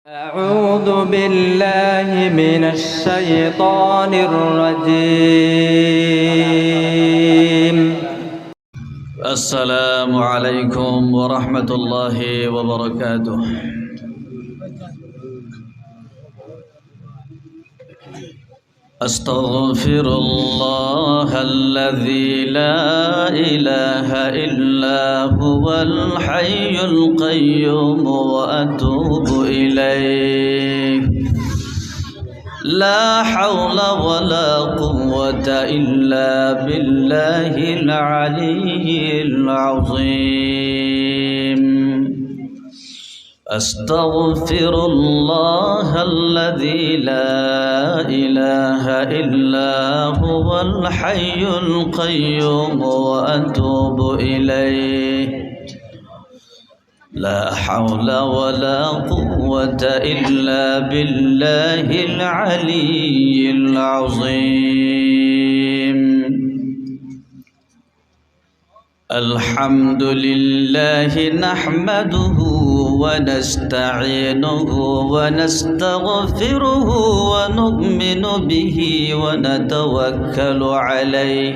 أعوذ بالله من الشيطان الرجيم. السلام عليكم ورحمة الله وبركاته. أستغفر الله الذي لا إله إلا هو الحي القيوم وأتوب إليه. لا حول ولا قوة إلا بالله العلي العظيم. أستغفر الله الذي لا إله إلا هو الحي القيوم وأتوب إليه. لا حول ولا قوة إلا بالله العلي العظيم. الحمد لله نحمده ونستعينه ونستغفره ونؤمن به ونتوكل عليه،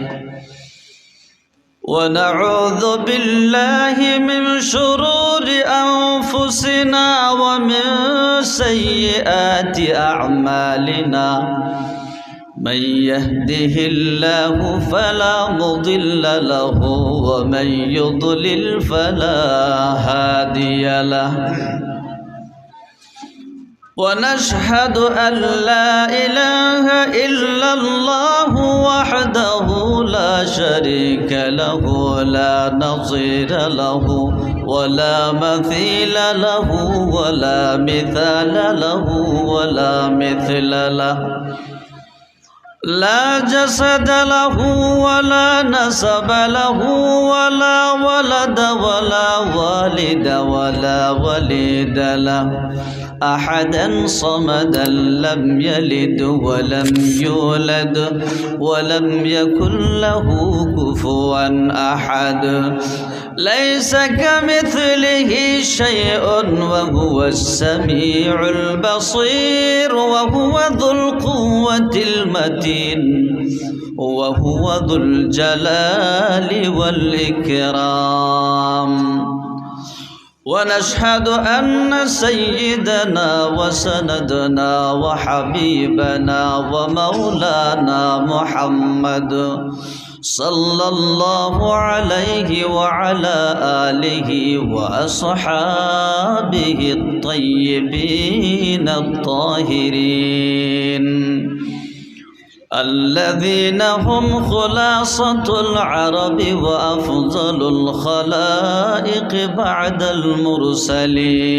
ونعوذ بالله من شرور أنفسنا ومن سيئات أعمالنا. من يهده الله فلا مضل له ومن يضلل فلا هادي له، ونشهد أن لا إله إلا الله وحده لا شريك له، لا نظير له ولا مثيل له ولا مثال له ولا مثل له. لا جسد له ولا نسب له ولا ولد ولا والد ولا وليد له، أحدا صمدا لم يلد ولم يولد ولم يكن له كفوا أحد. ليس كمثله شيء وهو السميع البصير، وهو ذو القوة المتين، وهو ذو الجلال والإكرام. ونشهد أن سيدنا وسندنا وحبيبنا ومولانا محمد صلى الله عليه وعلى آله وأصحابه الطيبين الطاهرين، الذين هم خلاصة العرب وأفضل الخلائق بعد المرسلين.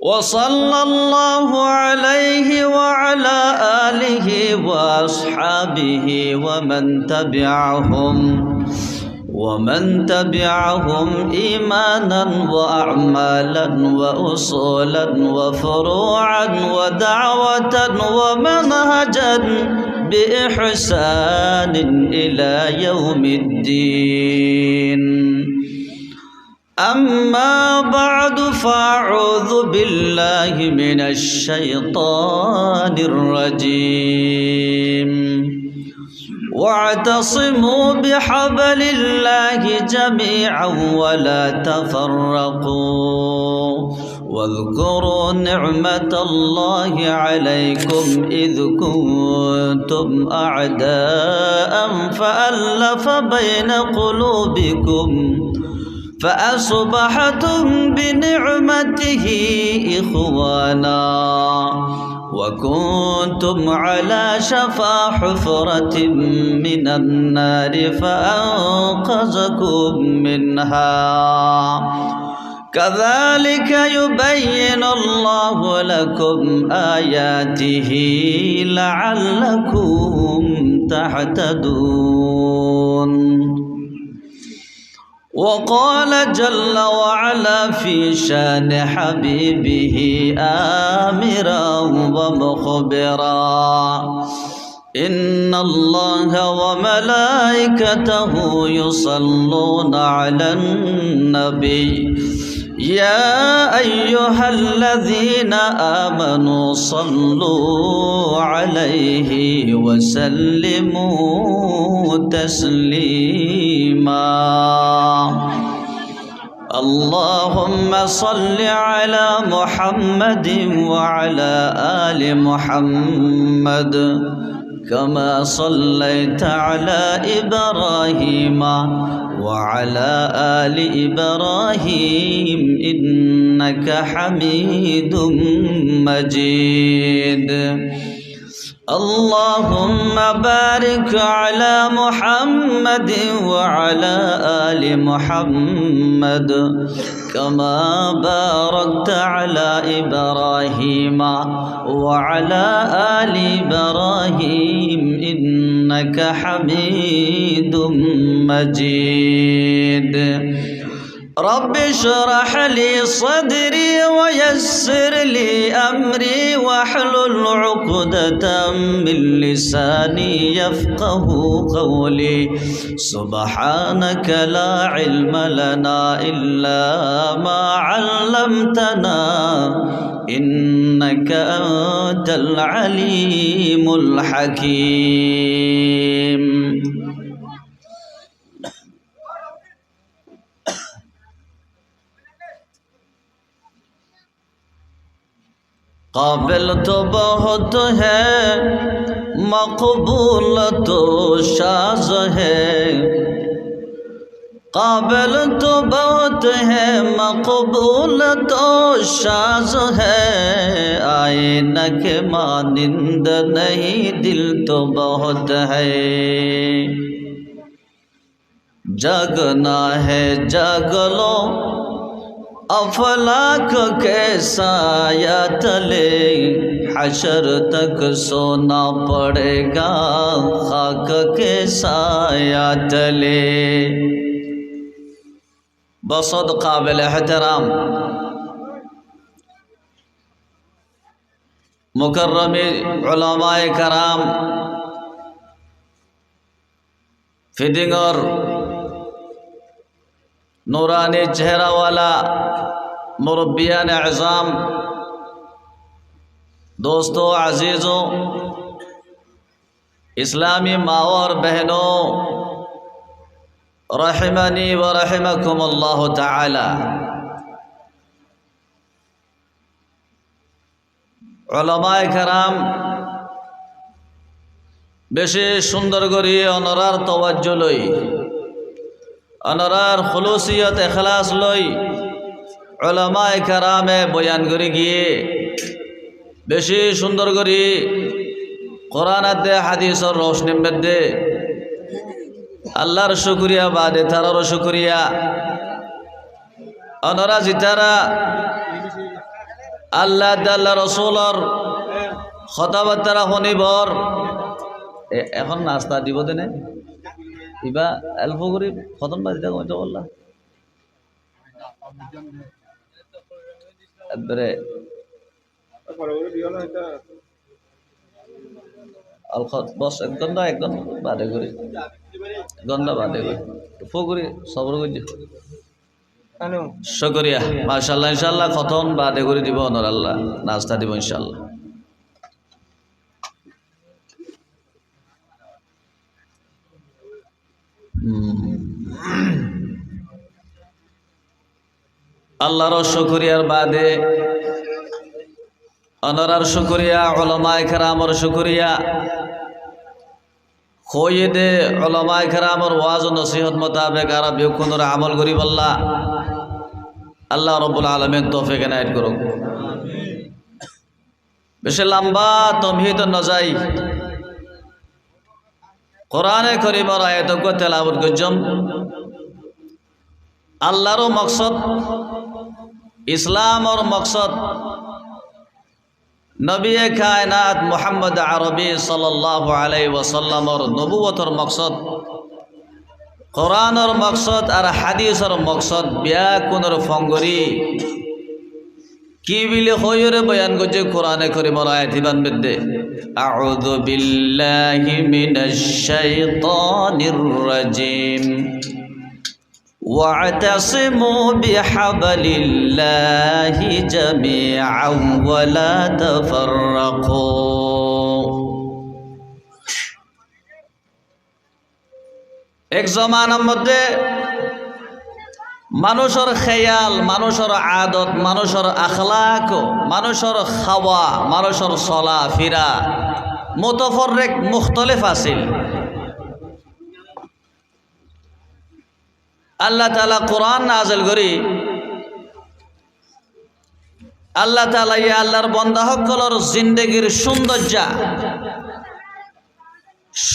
وصلى الله عليه وعلى آله وأصحابه ومن تبعهم إيمانا وأعمالا وأصولا وفروعا ودعوة ومنهجا بإحسان إلى يوم الدين. أما بعد، فأعوذ بالله من الشيطان الرجيم. واعتصموا بحبل الله جميعا ولا تفرقوا، واذكروا نعمة الله عليكم إذ كنتم أعداء فألف بين قلوبكم فأصبحتم بنعمته إخوانا، وكنتم على شفا حفرة من النار فأنقذكم منها. كذلك يبين الله لكم آياته لعلكم تهتدون. وقال جل وعلا في شان حبيبه آمرا ومخبرا: إن الله وملائكته يصلون على النبي يا أيها الذين آمنوا صلوا عليه وسلموا تسليما اللهم صل على محمد وعلى آل محمد كما صليت على إبراهيم وعلى آل إبراهيم إنك حميد مجيد اللهم بارك على محمد وعلى آل محمد كما باركت على إبراهيم وعلى آل إبراهيم إنك حميد مجيد رب اشرح لي صدري ويسر لي أمري واحلل عقدة من لساني يفقه قولي سبحانك لا علم لنا إلا ما علمتنا إنك أنت العليم الحكيم काबिल तो बहुत है मकबूल तो शाज़ है काबिल तो बहुत है मकबूल तो शाज़ है आईना के मानिंद नहीं दिल तो बहुत है जगना है जग लो अफलाक के साया तले हशर तक सोना पड़ेगा खाक के साया तले बसद काबिल एहतराम मुकर्रमी उलमाए कराम फिदिंगर नूरानी चेहरा वाला मुरब्बियान अज़ाम दोस्तों अजीज़ों इस्लामी माओ और बहनों रहमनी व रहमकुमुल्लाह ताला उलमाए कराम बेशी सुंदर करी अनरार तवज्जो लई अनरार खुलूसियत इखलास लई उलमाए करामे बयान करी गिये बेशी सुंदर करी कुरान दे हादिस और रोशनी में दे अल्लाहर शुक्रिया बादे तारार शुक्रिया अनरा जितारा अल्लाह दाल्ला रसूल और खताबत तारा होनी बर এখন নাস্তা দিব দেনে ইবা অল্প করে খতম বাজিটা কইতে বললা এবারে আল খত বস এক ঘন্টা বাদে করে ঘন্টা বাদে করে ফকরি সবর কইছে শুকরিয়া মাশাআল্লাহ ইনশাআল্লাহ খতম বাদে করে দিব অনর আল্লাহ নাস্তা দিব ইনশাআল্লাহ আল্লাহর শুকরিয়ার বাদে অনরার শুকরিয়া উলামায়ে কেরামের শুকরিয়া খোয়েদে উলামায়ে কেরামের ওয়াজ ও নসিহত মোতাবেক আর বেকুনর আমল করি বল্লা আল্লাহ রাব্বুল আলামিন তৌফিক এনায়েত করুক বেশি লম্বা তমহিদ নজাই কোরআনে কারীমের আয়াতকে তেলাওয়াত করজম আল্লাহর মকসদ ইসলাম और मकसद नबी कायनात मुहम्मद अरबी सल्लल्लाहु अलैहि वसल्लम और नबुवत और मकसद कुरान और मकसद और हदीस और मकसद ब्याकुन और फंगरी की बिले होयरे बयान करजे कुराने करीमेर आयात बानबेदे अऊযु बिल्लाहि मिनश शैतानिर रजीम واعتصموا بحبل الله جميعا ولا تفرقوا এক জমানার মধ্যে মানুষের খেয়াল, মানুষের আদত, মানুষের আখলাক, মানুষের খাওয়া, মানুষের চলা ফিরা মুতফররিক মুখতলিফ আছিল। আল্লাহ তাআলা কোরআন নাযিল করি আল্লাহ তাআলা ইয়া আল্লাহর বান্দা সকলের জিন্দেগীর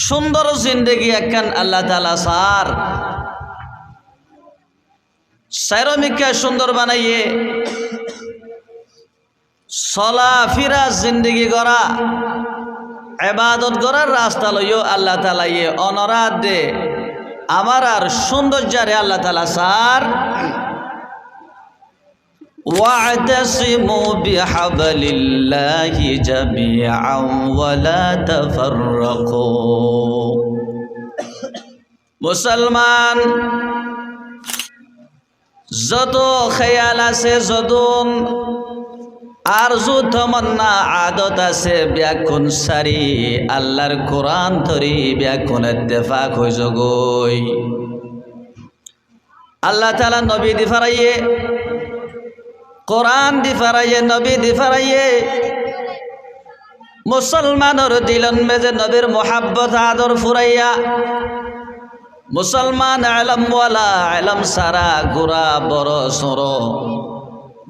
সুন্দর জিন্দেগি একখান আল্লাহ তাআলা সাইরমিকা সুন্দর বানাইয়ে চলা ফিরা জিন্দেগি গড়া ইবাদত গড়ার রাস্তা লইও আল্লাহ তাআলা ইয়ে অনরাত দে আমার আর সৌন্দর্যারে আল্লাহ তাআলা সার ওয়া'তাসিমু বিহাবলিল্লাহি জামিআন ওয়া লা তাফাররাকু। মুসলমান যত খেয়াল আছে, যত আরজু তমন্না আদত আছে, ব্যাকুন সারি আল্লাহর কোরআন ধরি ব্যাকুন ইত্তেফাক হই জগই। আল্লাহ তাআলা নবী দি ফারাইয়ে, কোরআন দি ফারাইয়ে, নবী দি ফারাইয়ে মুসলমানের দিলন মেজে নবীর মোহাব্বত আদর ফুরাইয়া মুসলমান আলমওয়ালা আলম সারা গোরা বড় সর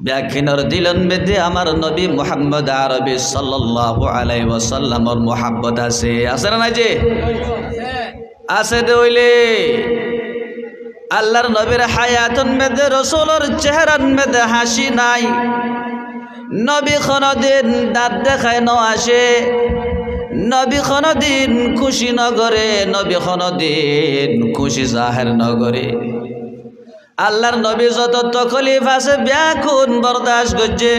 ব্যাখিনর দিলন মেদে আমার নবী মুহাম্মদ আরবি সাল্লাল্লাহু আলাইহি ওয়াসাল্লামর মোহাব্বত আছে। আছে না নাই? যে আছে দইলে আল্লাহর নবীর হায়াতুন মেদে রাসূলের চেহারান মেদে হাসি নাই। নবী কোনদিন দাঁত দেখায় ন আসে, নবী কোনদিন খুশি নগরে, নবী কোনদিন খুশি জাহের নগরে। আল্লাহর নবী যত তকলিফ আছে ব্যাকুন বরদাস্ত করছে।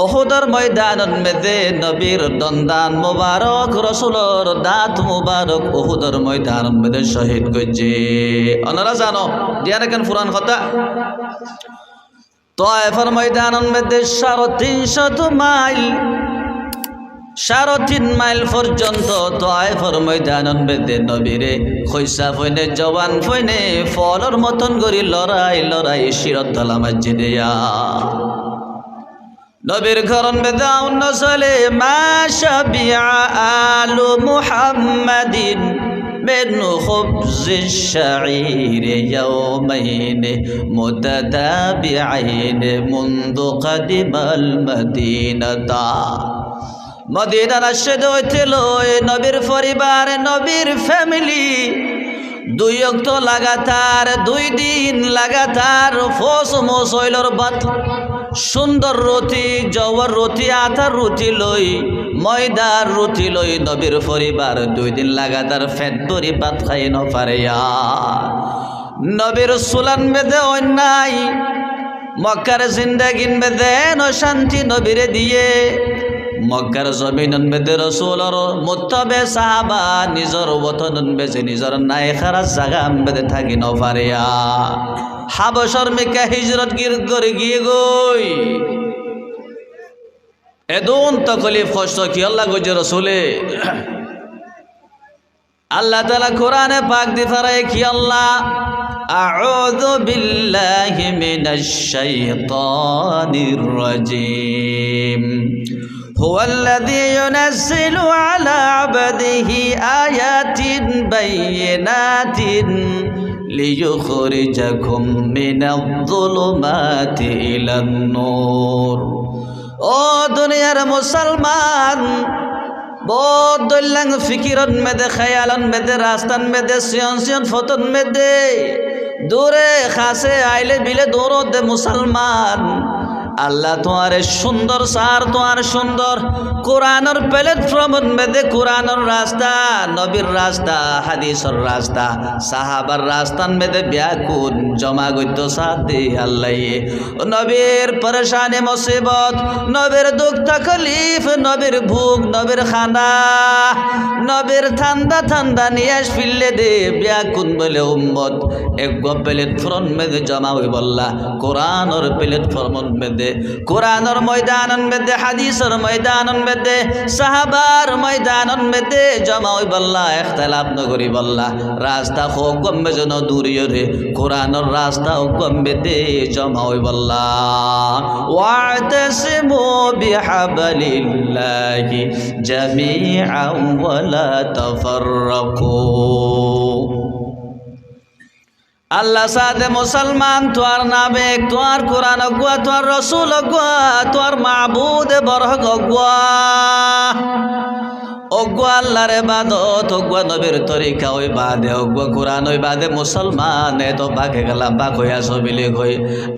উহুদের ময়দানের মেদে নবীর দন্দান মুবারক, রাসূলের দাঁত মুবারক উহুদের ময়দানের মেদে শহীদ করছে। আপনারা জানো দিয়া দেখেন পুরান কথা, তায়েফের ময়দানের মেদে 350 মাইল, 3.5 মাইল পর্যন্ত তায়েফের ময়দানের মেদে নবীরে খৈসা ফইনে জওয়ান ফইনে ফলর মতন করি লড়াই লড়াই শিরত দলা মসজিদে নবীর ঘরন মেদে অন্য চলে মাশাবিআ আলু মুহাম্মাদিন من خبز الشعير يومين متتابعين منذ قدم المدينة। মদিনার রাশেদ হইছিল নবীর পরিবার, নবীর ফ্যামিলি 2 ওয়াক্ত লাগাতার 2 দিন লাগাতার ফস মসইলর বাত সুন্দর রুটি, জওয়ার রুটি, আটার রুটি লই, ময়দার রুটি লই নবীর পরিবার 2 দিন লাগাতার ফেট ভরি ভাত খাই ন পারে। নবীর সুলান মেদে অন্যায়, মক্কার জিন্দাগিন মেদে ন শান্তি নবীরে দিয়ে মক্কার জমিনন মেদে রাসূলর মুত্তাবে সাহাবা নিজর ওতনন বেজে নিজর নাই খারা জায়গা মেদে থাকি ন পারে। হাবশর মেকা হিজরত করে গিয়ে গই এদুন তকলিফ কষ্ট কি আল্লাহ গজে রাসূলে আল্লাহ তাআলা কোরআনে পাক দি ফারায় কি আল্লাহ আউযু বিল্লাহি মিনাশ শাইতানির রাজিম হুয়াল্লাযী ইউনাজ্জিলু আলা আবদিহি আয়াতিন বাইয়িনাতিন লিইখরিজাকুম মিনায-যুলুমাতি ইলান-নূর। ও দুনিয়ার মুসলমান, বহুত দল্যাং ফিকিরন মেদে খেয়ালন মেদে রাস্তান মেদে সিয়ন ফতন মেদে দূরে খাসে আইলে বিলে দৌড় দে মুসলমান আল্লাহ তোমার সুন্দর সার তোমার সুন্দর কোরআনের প্ল্যাটফর্মত মেদে কোরআনের রাস্তা নবীর রাস্তা হাদিসর রাস্তা সাহাবার রাস্তান মেদে ব্যাকুন জমা গইত সাথ দে আল্লাহ নবীর পরেশানি মুসিবত নবীর দুঃখ তাকলিফ নবীর ভুক নবীর খানা নবীর ঠান্ডা ঠান্ডা নিয়ে ফিরলে দে ব্যাকুন বলে উম্মত এক প্ল্যাটফর্ম মেদে জমা হই বললা কোরআনের প্ল্যাটফর্মত মেদে কোরআনের ময়দানন মেদে হাদিসের ময়দানন মেদে সাহাবার ময়দানন মেদে জমা হই বললা ইখতিলাফ নগরি বললা রাস্তা হোক গম্বে জন দূরিয়ে রে কোরআনের রাস্তা হোক গম্বে দে জমা হই বললা ওয়াতাসিমু বিহাবলিল্লাহি জামিআন ওয়ালা তাফাররাকু আল্লাহ সাথে মুসলমান তোর নামে তোর কোরআন অগুয়া তোর রসুল অগুয়া তোর মাবুদ বরহ অগুয়া অগুয়া আল্লাহর ইবাদত অগুয়া নবীর তরিকা ওই বাদে অগুয়া কোরআন ওই বাদে মুসলমান এত বাকে গেলাম বাক হইয়া সবিলে হই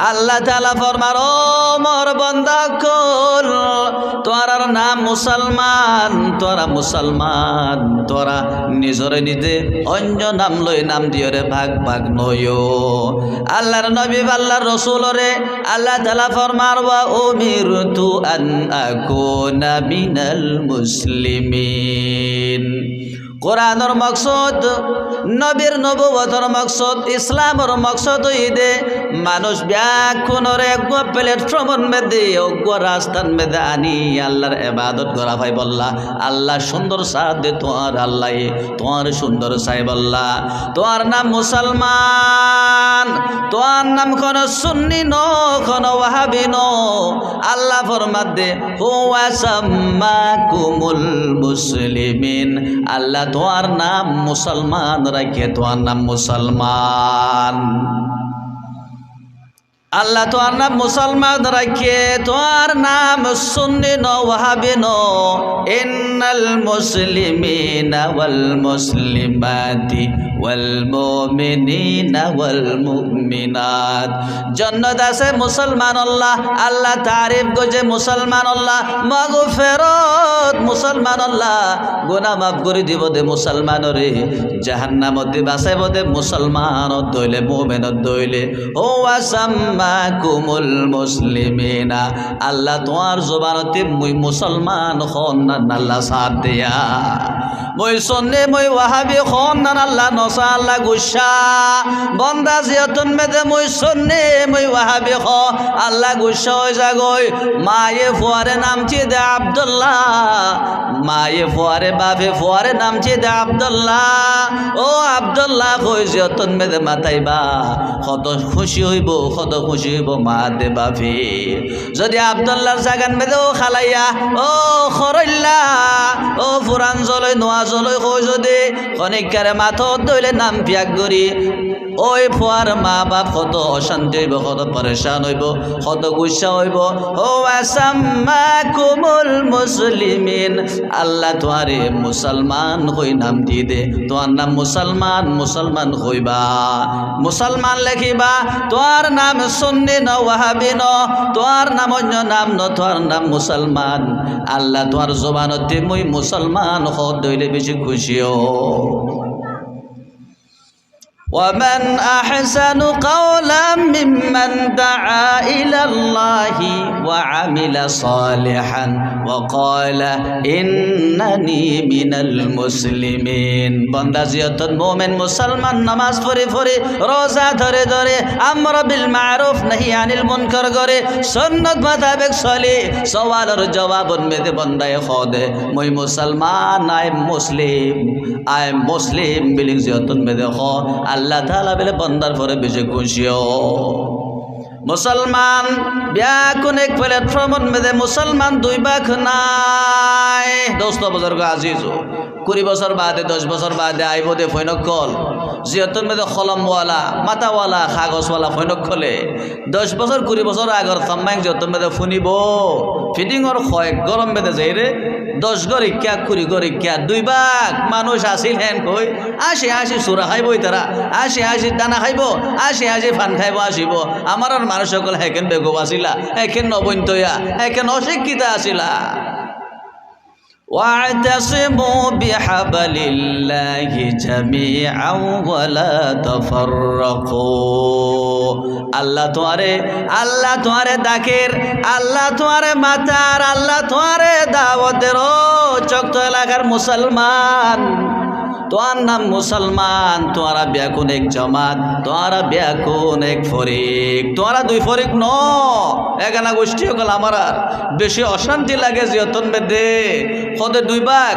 আল্লাহ তাআলা ফরমার ও মোর বান্দা কল তোর নাম মুসলমান তোরা নিজরে নিজে অন্য নাম লই নাম দিয়রে ভাগ ভাগ নয়ো আল্লাহর নবী আল্লাহর রাসূলরে আল্লাহ তাআলা ফরমার ওয়া উমিরতু আন আকুনা মিনাল মুসলিমিন কোরআনের মকসদ নবীর নবুয়তের মকসদ ইসলামের মকসদ হইদে মানুষ ব্যাকুনরে এক প্ল্যাটফর্মর মধ্যে অজ্ঞ রাস্তার মধ্যে আনি আল্লাহর ইবাদত করা ভাই বললা আল্লাহ সুন্দর সাথ দে তোমার আল্লাহ তোমার সুন্দর সাই বললা তোমার নাম মুসলমান তোমার নাম কোন সুন্নি ন কোন ওয়াহাবি ন আল্লাহ ফরমাত দে হুয়া সাম্মাকুমুল মুসলিমিন আল্লাহ তোমার নাম মুসলমান রাখে তোমার নাম মুসলমান আল্লাহ তোমার নাম মুসলমান রাখে তোমার নাম সুন্নি ন ওয়াহাবি ন ইন্নাল মুসলিমিনা ওয়াল মুসলিমাতি ওয়াল মুমিনিনা ওয়াল মুমিনাত জান্নাত আছে মুসলমান আল্লাহ আল্লাহ তারিফ গজে মুসলমান আল্লাহ মাগফিরাত মুসলমান আল্লাহ গুনাহ মাফ করে দিব দে মুসলমানরে জাহান্নামত দি বাঁচাইব দে মুসলমানত দইলে মুমিনত দইলে ও আসাম্মাকুমুল মুসলিমিনা আল্লাহ তোমার জবানতে মুই মুসলমান খন আল্লাহ সাথ দিয়া মই সন্নে মই ওয়াহাবি খন আল্লাহ নসা আল্লাহ গুসা বন্দা জিয়তন মেদে মই সন্নে মই ওয়াহাবি খ আল্লাহ গুসা হয়ে যাগই মায়ে ফুয়ারে নামছি দে আব্দুল্লাহ মায়ে ফুয়ারে বাপে ফুয়ারে নামছি দে আব্দুল্লাহ ও আব্দুল্লাহ কই জিয়তন মেদে মাতাইবা কত খুশি হইব কত খুশি হইব মা দে বাপে যদি আব্দুল্লাহর জাগান মেদে ও খালাইয়া ও খরল্লা ও ফুরান জলই নোয়া জলই কই যদি অনেককারে মাথত দইলে নাম পিয়াক গরি ওই ফুয়ার মা বাপ কত অশান্তি হইব কত পরেশান হইব কত গুসা হইব ও আসাম্মাকুমুল মুসলিমিন আল্লাহ তোমারে মুসলমান হই নাম দি দে তোমার নাম মুসলমান মুসলমান হইবা মুসলমান লেখিবা তোমার নাম সুন্নি ন ওয়াহাবি ন তোমার নাম অন্য নাম ন তোমার নাম মুসলমান আল্লাহ তোমার জবানতে মুই মুসলমান হত দইলে বেশি খুশিও ومن أحسن قولا ممن دعا إلى الله وعمل صالحا وقال إنني من المسلمين بندا زيادة مؤمن مسلمان نماز فري فري روزة ধরে ধরে أمر بالمعروف نهي عن المنكر করে সুন্নত মোতাবেক চলে সওয়ালের জবাব মেদে বন্দায় খোদে মই মুসলমান আই মুসলিম বিলিং জিয়ত মেদে খ আল্লাহ তাআলা বলে বন্দার পরে বেশি খুশিও মুসলমান ব্যাকুন এক প্ল্যাটফর্মত মেদে মুসলমান দুই বাক নাই দোস্ত বুজুর্গ আজিজ 20 বছর বাদে 10 বছর বাদে আইব দে ফৈনক কল জিয়তন মেদে কলমওয়ালা মাথাওয়ালা কাগজওয়ালা ফৈনক খলে 10 বছর 20 বছর আগর সাম্মাইং জিয়তন মেদে ফুনিব ফিটিংর খয় গরম মেদে যাই রে 10 গরি ক্যা 20 গরি ক্যা দুই বাক মানুষ আসিল হেন কই আসি আসি সুরা খাইব তারা আসি আসি দানা খাইব আসি আসি ফান খাইব আসিব আমার মানুষ সকল হেকেন বেগব আসিলা হেকেন নবন্তয়া হেকেন অশিক্ষিতা আসিলা واعتصموا بحبل الله جميعا ولا تفرقوا আল্লাহ তোমারে দাকের আল্লাহ তোমারে মাতার আল্লাহ তোমারে দাওয়াতের চক্ত এলাকার মুসলমান তোমার নাম মুসলমান তোমারা ব্যাকুন এক জামাত তোমারা ব্যাকুন এক ফরিক তোমারা দুই ফরিক ন এখানে গোষ্ঠী হল আমার আর বেশি অশান্তি লাগে যতন বেদে কদে দুই ভাগ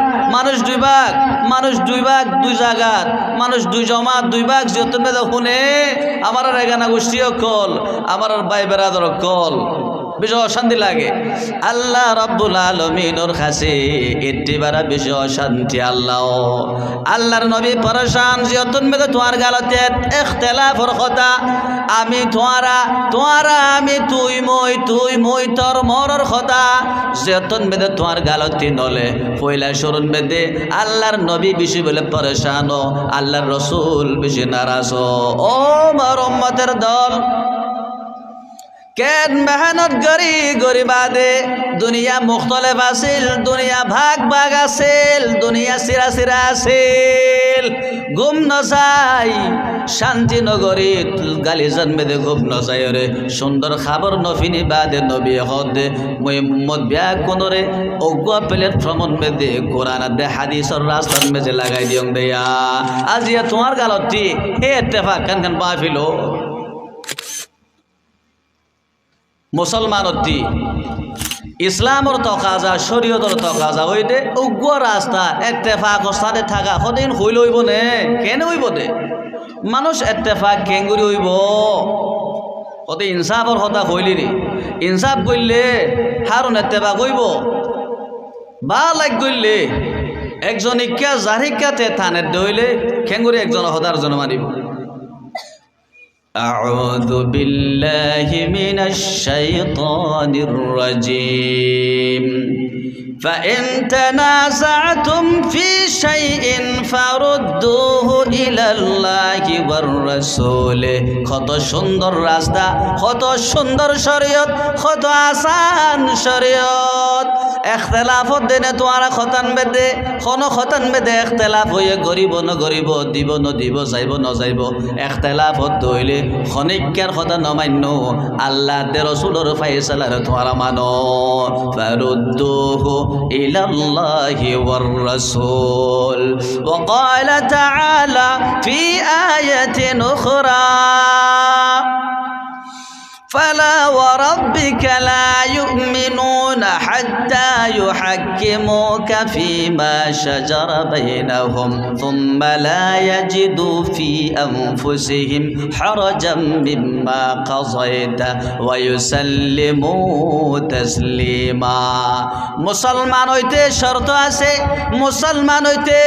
মানুষ দুই ভাগ দুই জায়গাত মানুষ দুই জমাত দুই ভাগ যতন বেদে শুনে আমার আর এখানে গোষ্ঠী কল আমার আর ভাই বেড়াদর কল বেশি অশান্তি লাগে আল্লাহ রব্বুল আলামিনের কাছে এটিবারা বেশি অশান্তি আল্লাহর নবী পরেশান যতন বেদে তোমার গালতে ইখতিলাফর কথা আমি তোমারা আমি তুই মই তোর মরর কথা যতন বেদে তোমার গালতি নলে পয়লা শরণ বেদে আল্লাহর নবী বেশি বলে পরেশান আল্লাহর রসুল বেশি নারাজ ও আমার উম্মতের দল কেন মেহনত গরিবাদে দুনিয়া মুখতলেফ আছিল দুনিয়া ভাগ আছিল দুনিয়া সিরা আছিল ঘুম নজাই শান্তি নগরী গালি জন্মেদে ঘুম নজাই রে সুন্দর খাবার নফিনি বাদে নবী হদে মুহাম্মদ বিয়া কোনরে অজ্ঞ প্ল্যাটফর্মন মেদে কোরআন দে হাদিসর রাস্তার মেজে লাগাই দিয়ং দেয়া আজিয়া তোমার গালতি হে ইত্তেফাক কান পাফিলো মুসলমানতি ইসলামর তকাজা শরীয়তর তকাজা হইতে উগ্র রাস্তা ইত্তেফাক সাথে থাকা সদিন হইল হইব নে কেন হইব দে মানুষ ইত্তেফাক কেঙ্গুরি হইব সদে ইনসাফর হতা হইলি নি ইনসাফ করলে হারুন ইত্তেফাক হইব বা লাগ করলে একজন ইকা জাহিকাতে থানের দইলে কেঙ্গুরি একজন হতার জন মারিব أعوذ بالله من الشيطان الرجيم فإن تنازعتم في شيء فردوه إلى الله والرسول কত সুন্দর রাস্তা কত সুন্দর শরীয়ত কত আসান শরীয়ত ইখতিলাফত দেনে তোয়ারা খতান বেদে কোনো খতান বেদে ইখতিলাফ হয়ে গরিব ন গরিব দিব ন দিব যাইব ন যাইব ইখতিলাফত দইলে খনিকার কথা নমান্য আল্লাহ দে রাসূলের ফায়সালার তোয়ারা মানো ফারুদ্দুহু ইলাল্লাহি ওয়ার রাসূল ওয়া ক্বালা তাআলা ফি আয়াতিন উখরা فلا وربك لا يؤمنون حتى يحكموك فيما شجر بينهم ثم لا يجدوا في أنفسهم حرجا مما قضيت ويسلموا تسليما মুসলমান হইতে শর্ত আছে মুসলমান হইতে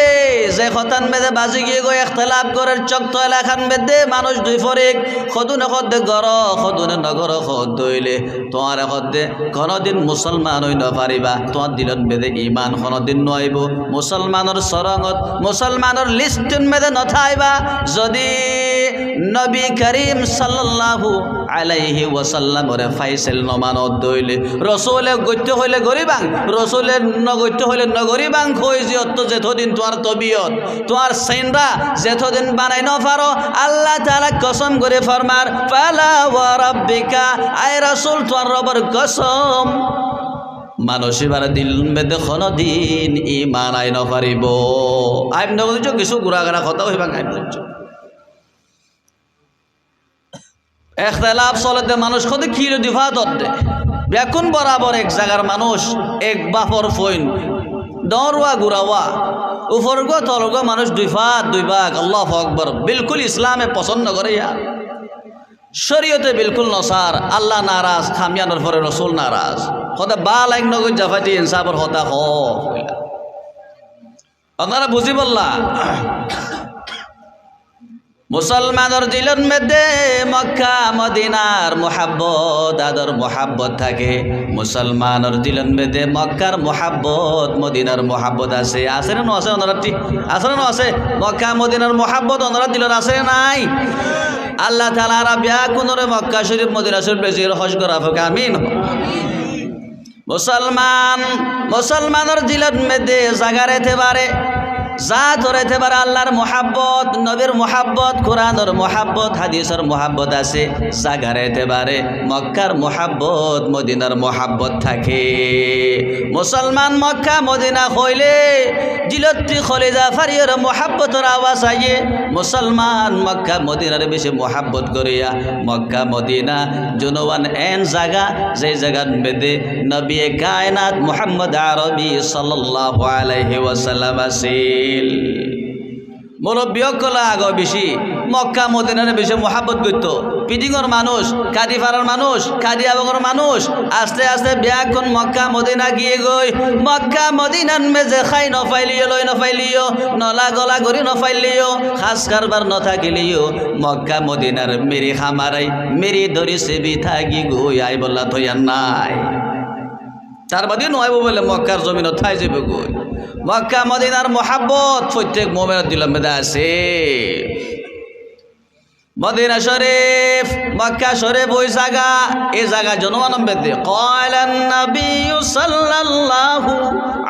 যে খতান মেদে বাজি গিয়ে গো ইখতিলাফ করার চক্ত এলাকান মেদে মানুষ দুই ফরিক খদুনে খদে গর খদুনে নগর খদ দইলে তোমার খদে কোনদিন মুসলমান হই না পারিবা তোমার দিলত মেদে ঈমান কোনদিন নইব মুসলমানের সরঙ্গত মুসলমানের লিস্টন মেদে নথাইবা যদি নবী করিম সাল্লাল্লাহু আলাইহি ওয়াসাল্লামর ফাইসাল নমানত দইলে রাসূলে গত্য হইলে গরিবাং রাসূলের নগত্য হইলে নগরিবাং কই যত যেতদিন তোমার তবিয়ত তোমার সাইনরা যেতদিন বানাই ন পারো আল্লাহ তাআলা কসম করে ফরমার ফালা ওয়া রাব্বিকা আয় রাসূল তোমার রবের কসম মানুষের দিল মেদে কোনদিন ঈমান আই ন পারিব আইব নগজ কিছু গুড়াগাড়া কথা হইবা আইব ইখতিলাফ চলতে মানুষ কদে কিলো দিফাদত দে বেকুন বরাবর এক জায়গার মানুষ এক বাপর ফইন দরওয়া গুরাওয়া উপরগ তলগ মানুষ দুই ভাগ আল্লাহু আকবার বিলকুল ইসলামে পছন্দ করে ইয়ার শরীয়তে বিলকুল নসার আল্লাহ নারাজ খামিয়ানোর পরে রাসূল নারাজ খোদা বা লাইক নগজ জাফাতি ইনসাফর হতা হ আপনারা বুঝি বললা মুসলমানের দিলের মধ্যে মক্কা মদিনার মোহাব্বত আদর মোহাব্বত থাকে। মুসলমানের দিলের মধ্যে মক্কার মোহাব্বত মদিনার মোহাব্বত আছে। আছে না আছে? ওনারা আছে না আছে? মক্কা মদিনার মোহাব্বত ওনারা দিলের আছে নাই? আল্লাহ তাআলা বিয়া কোনরে মক্কা শরীফ মদিনা শরীফ বেশি হজ করা হোক, আমিন। মুসলমানের দিলের মধ্যে জায়গা রেতে পারে, যা ধরেতে পারে আল্লাহর মোহাব্বত, নবীর মোহাব্বত, কোরআনের মোহাব্বত, হাদিসের মোহাব্বত আছে। জায়গা রেতে পারে মক্কার মোহাব্বত মদিনার মোহাব্বত থাকে। মুসলমান মক্কা মদিনা হইলে জিলত্তি খলিজা ফারিয়ার মোহাব্বতের আওয়াজ আইয়ে। মুসলমান মক্কা মদিনার বেশি মোহাব্বত করিয়া মক্কা মদিনা জুনওয়ান এন জায়গা, যে জায়গার বেদে নবী কায়নাত মুহাম্মদ আরবি সাল্লাল্লাহু আলাইহি ওয়াসাল্লাম আছিল। মুরব্বীসকলে আগ বেশি মক্কা মদিনার বেশি মোহাব্বত করতো। পিডিংর মানুষ, কাদিপাড়ার মানুষ, কাদিয়াবঙ্গর মানুষ আস্তে আস্তে বিয়াখন মক্কা মদিনা গিয়ে গই মক্কা মদিনান মেজে খাই নফাইলিও, লই নফাইলিও, নলা গলা গড়ি নফাইলিও, খাস কারবার নথাকিলিও মক্কা মদিনার মেরি খামারাই মেরি ধরি সেবি থাকি গই আই বললা থইয়ার নাই। তার বাদে নয় বলে মক্কার জমিন ঠাই যাবে গই। মক্কা মদিনার মোহাব্বত প্রত্যেক মোমেনের দিলের মধ্যে আছে। মদিনা শরীফ মক্কা শরীফ ওই জায়গা, এই জায়গা জনমানব বেদে কয়লান নবী সাল্লাল্লাহু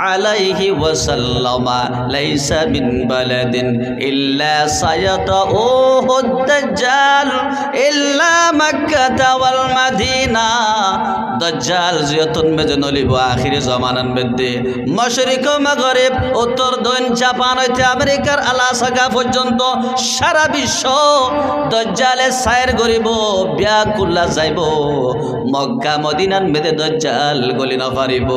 আলাইহি ওয়াসাল্লাম লাইসা মিন বালাদিন ইল্লা সায়াতাউহু দাজ্জাল ইল্লা মক্কা ওয়াল মদিনা। দাজ্জাল জিয়তুন বেজে নলিব আখিরি জামানান বেদে মশরিক মাগরিব উত্তর দক্ষিণ জাপান হইতে আমেরিকার আলাস্কা পর্যন্ত সারা বিশ্ব দজ্জালে সায়ের গরিব ব্যাকুল্লা যাইব। মক্কা মদিনান বেদে দজ্জাল গলি না পারিব।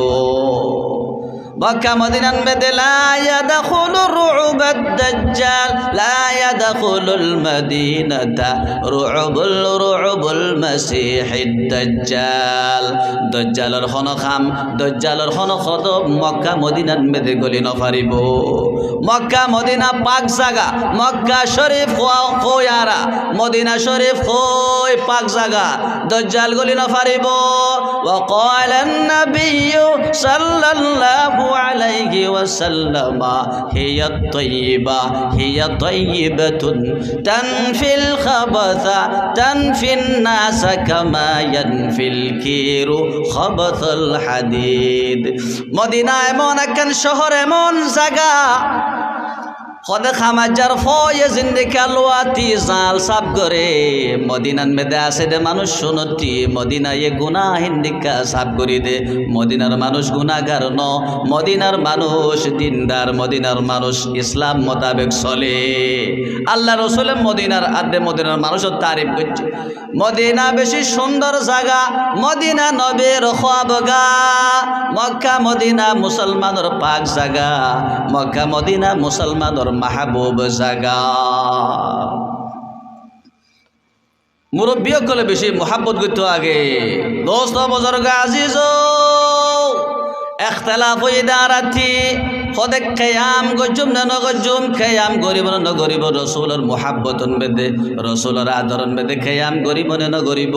মক্কা মদিনান বেদে লা ইয়াদখুলুর রু'বাদ দাজ্জাল লা ইয়াদখুলুল মদিনাতা রু'বুল মাসিহিদ দাজ্জাল। দজ্জালের খাম দজ্জালের খতব মক্কা মদিনান বেদে গলি না পারিব। মক্কা মদিনা পাক জাগা, মক্কা শরীফ খোয়ারা, মদিনা শরীফ খোয় পাক জাগা, দজ্জাল গলি না পারিব। وقال النبي صلى الله عليه وسلم هي الطيبة هي طيبة تنفي الخبث تنفي الناس كما ينفي الكير خبث الحديد। মদিনা এমন একখান শহর, এমন জায়গা খদে খামাজার ফয়ে জিন্দিকা লোয়াতি জাল সাপ করে। মদিনান মেদে আছে দে মানুষ শুনতি মদিনা এ গুনা হিন্দিকা সাপ করি দে। মদিনার মানুষ গুনাগার ন, মদিনার মানুষ দিনদার, মদিনার মানুষ ইসলাম মোতাবেক চলে। আল্লাহ রসুল মদিনার আদে মদিনার মানুষের তারিফ করছে। মদিনা বেশি সুন্দর জায়গা, মদিনা নবীর খোয়াবগা। মক্কা মদিনা মুসলমানের পাক জায়গা, মক্কা মদিনা মুসলমানের মাহবুব জায়গা। মুরব্বী সকলে বেশি মোহাব্বত করতে আগে। দোস্ত বুজুর্গ আজিজ اختلاف ইদারাতি খোদে কিয়াম গজুম না নগজুম, কিয়াম গরিব না নগরিব, রসুলের মোহাব্বতন বেদে রসুলের আদরণ বেদে কিয়াম গরিব না নগরিব।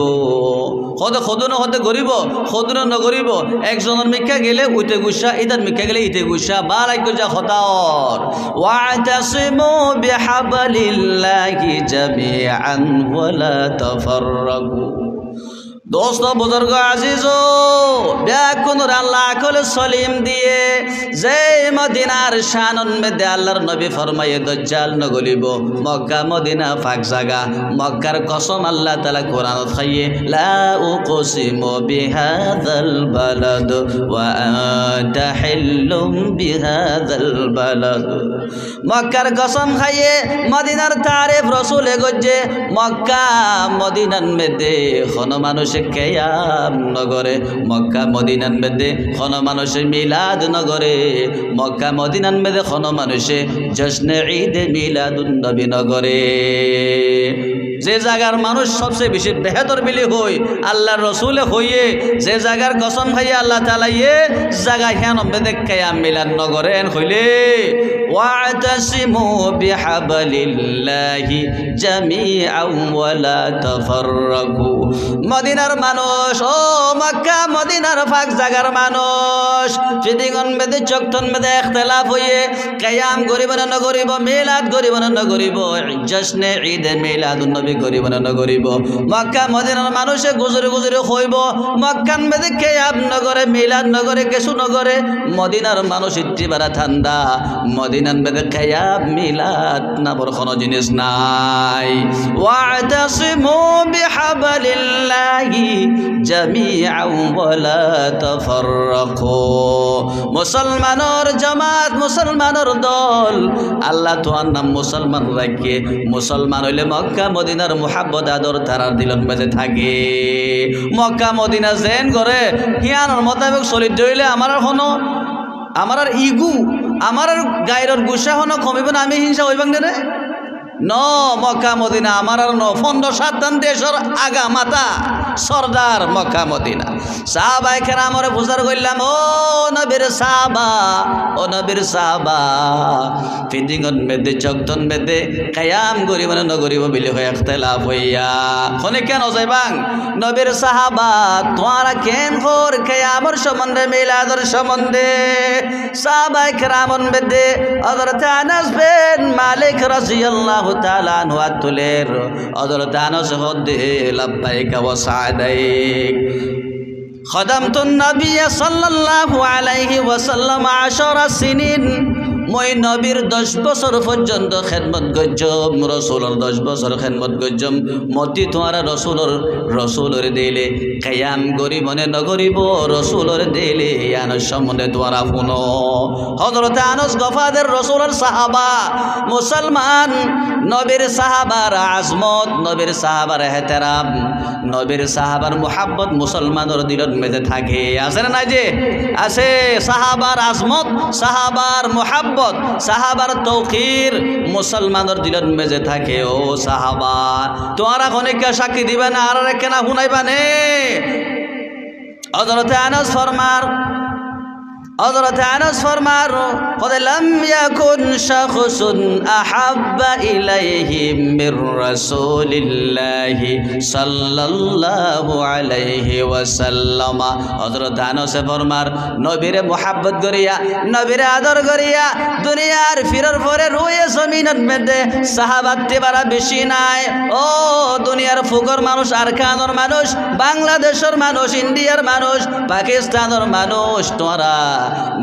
খোদে খোদু না হতে গরিব, খোদু না নগরিব। একজনের মিকা গেলে উইতে গুসা, ইদার মিকা গেলে ইতে গুসা, বালাই গুজা খতার। ওয়াতাসিমু বিহাবলিল্লাহি জামিআন ওয়ালা তাফাররাকু। দোস্ত বুজুর্গ আজিজ ব্যাকুনুর আল্লাহ কল সলিম দিয়ে যে মদিনার শানন মধ্যে আল্লাহর নবী ফরমায়ে দজ্জাল নগলিব। মক্কা মদিনা পাক জায়গা, মক্কার কসম আল্লাহ তাআলা কোরআনত খাইয়ে লা উকসিমু বিহাযাল বালাদ ওয়া আনতা হিল্লুম বিহাযাল বালাদ। মক্কার কসম খাইয়ে মদিনার তারিফ রসুলে গজ্জে। মক্কা মদিনার মধ্যে কোন মানুষ কিয়াম নগরে, মক্কা মদিনার মধ্যে কোন মানুষে মিলাদ নগরে, মক্কা মদিনার মধ্যে কোন মানুষে জশ্নে ঈদ মিলাদুন নবী নগরে। যে জায়গার মানুষ সবচেয়ে বেশি বেহতর বিলি হই আল্লাহর রসুলে হইয়ে যে জায়গার কসম খাইয়ে আল্লাহ তাআলা জায়গা হ্যান বেদে কিয়াম মিলাদ নগরেন হইলে ওয়াতাসিমু বিহাবলিল্লাহি জামিআন ওয়া লা তাফাররাকু। মদিনার মানুষ, ও মক্কা মদিনার পাক জায়গার মানুষ, যেদিন বেদে চক্তন বেদে ইখতিলাফ হইয়ে কিয়াম গরিব না নগরিব, মিলাদ গরিব না নগরিব, জশ্নে ঈদ মিলাদুন নবী গরিব না নগরিব, মক্কা মদিনার মানুষে গুজরে গুজরে হইব মক্কান বেদে কিয়াম নগরে মিলাদ নগরে কিছু নগরে। মদিনার মানুষ ইত্তিবারা ঠান্ডা, মদিনান বেদে কিয়াম মিলাদ নামর কোনো জিনিস নাই। ওয়াতাসিমু বিহাবলিল্লাহি জামিআন ওয়া লা তাফাররাকু। মুসলমানের জামাত, মুসলমানের দল, আল্লাহ তোয়ার নাম মুসলমান রাখিয়ে মুসলমান হইলে মক্কা মদিনার মুহাব্বত আদর তারার দিলন বেজে থাকে। মক্কা মদিনা জেন করে হিয়ানোর মোতাবেক চলিত হইলে আমার আর ইগু আমার আর গায়ের গুসা হনো কমিব না, আমি হিংসা হইবাং রে ন। মক্কা মদিনা আমার আর 15-7 দেশের আগা মাতা সর্দার মক্কা মদিনা। সাহাবায়ে কেরামরে বুঝার কইলাম, ও নবীর সাহাবা, ও নবীর সাহাবা, ফিদিংন বেদে চক্তন বেদে কিয়াম গরিব না নগরিব বিলি হয়ে ইখতিলাফ হইয়া খনে কেন যাইবাং নবীর সাহাবা তোরা কেন হর কিয়ামর সম্বন্ধে মিলাদর সম্বন্ধে। সাহাবায়ে কেরামন বেদে হযরত আনাস বিন মালিক রাদিয়াল্লাহু তাআলা আনহু আতুলের হযরত আনাস হদে লাব্বাইকা ওয়া সাদাইক খদামতুন নবী সাল্লাল্লাহু আলাইহি ওয়াসাল্লাম 10 সিনিন। মই নবীর 10 বছর পর্যন্ত খেদমত গজ্জম, রসুলের 10 বছর খেদমত গজ্জম। মতি তোমার রসুলের দিলে কিয়াম গরিব নে নগরিব, রসুলের দিলে আনস সম্বন্ধে তোমার শুনো। হযরত আনস গফাদের রসুলের সাহাবা, মুসলমান নবীর সাহাবার আজমত, নবীর সাহাবার এহতেরাম, নবীর সাহাবার মুহাব্বত মুসলমানের দিলত মেজে থাকে। আছে না নাই যে আছে? সাহাবার আজমত, সাহাবার মুহাব্বত, সাহাবার তৌকির মুসলমানের দিলত মেজে থাকে। ও সাহাবা তোমরা অনেককে সাক্ষী দিবে না, আর কেনা শুনাইবা নে। হযরতে আনাস ফরমার, হযরত আনাস ফরমার قد لم يكن شخص أحب إليهم من رسول الله صلى الله عليه وسلم। হযরত আনাস ফরমার নবীরে মুহাব্বত করিয়া নবীরে আদর করিয়া দুনিয়ার ফিরার পরে রয়ে জমিনের মধ্যে সাহাবাতে বারা বেশি নাই। ও দুনিয়ার ফুকর মানুষ, আরকানোর মানুষ, বাংলাদেশের মানুষ, ইন্ডিয়ার মানুষ, পাকিস্তানের মানুষ, তোরা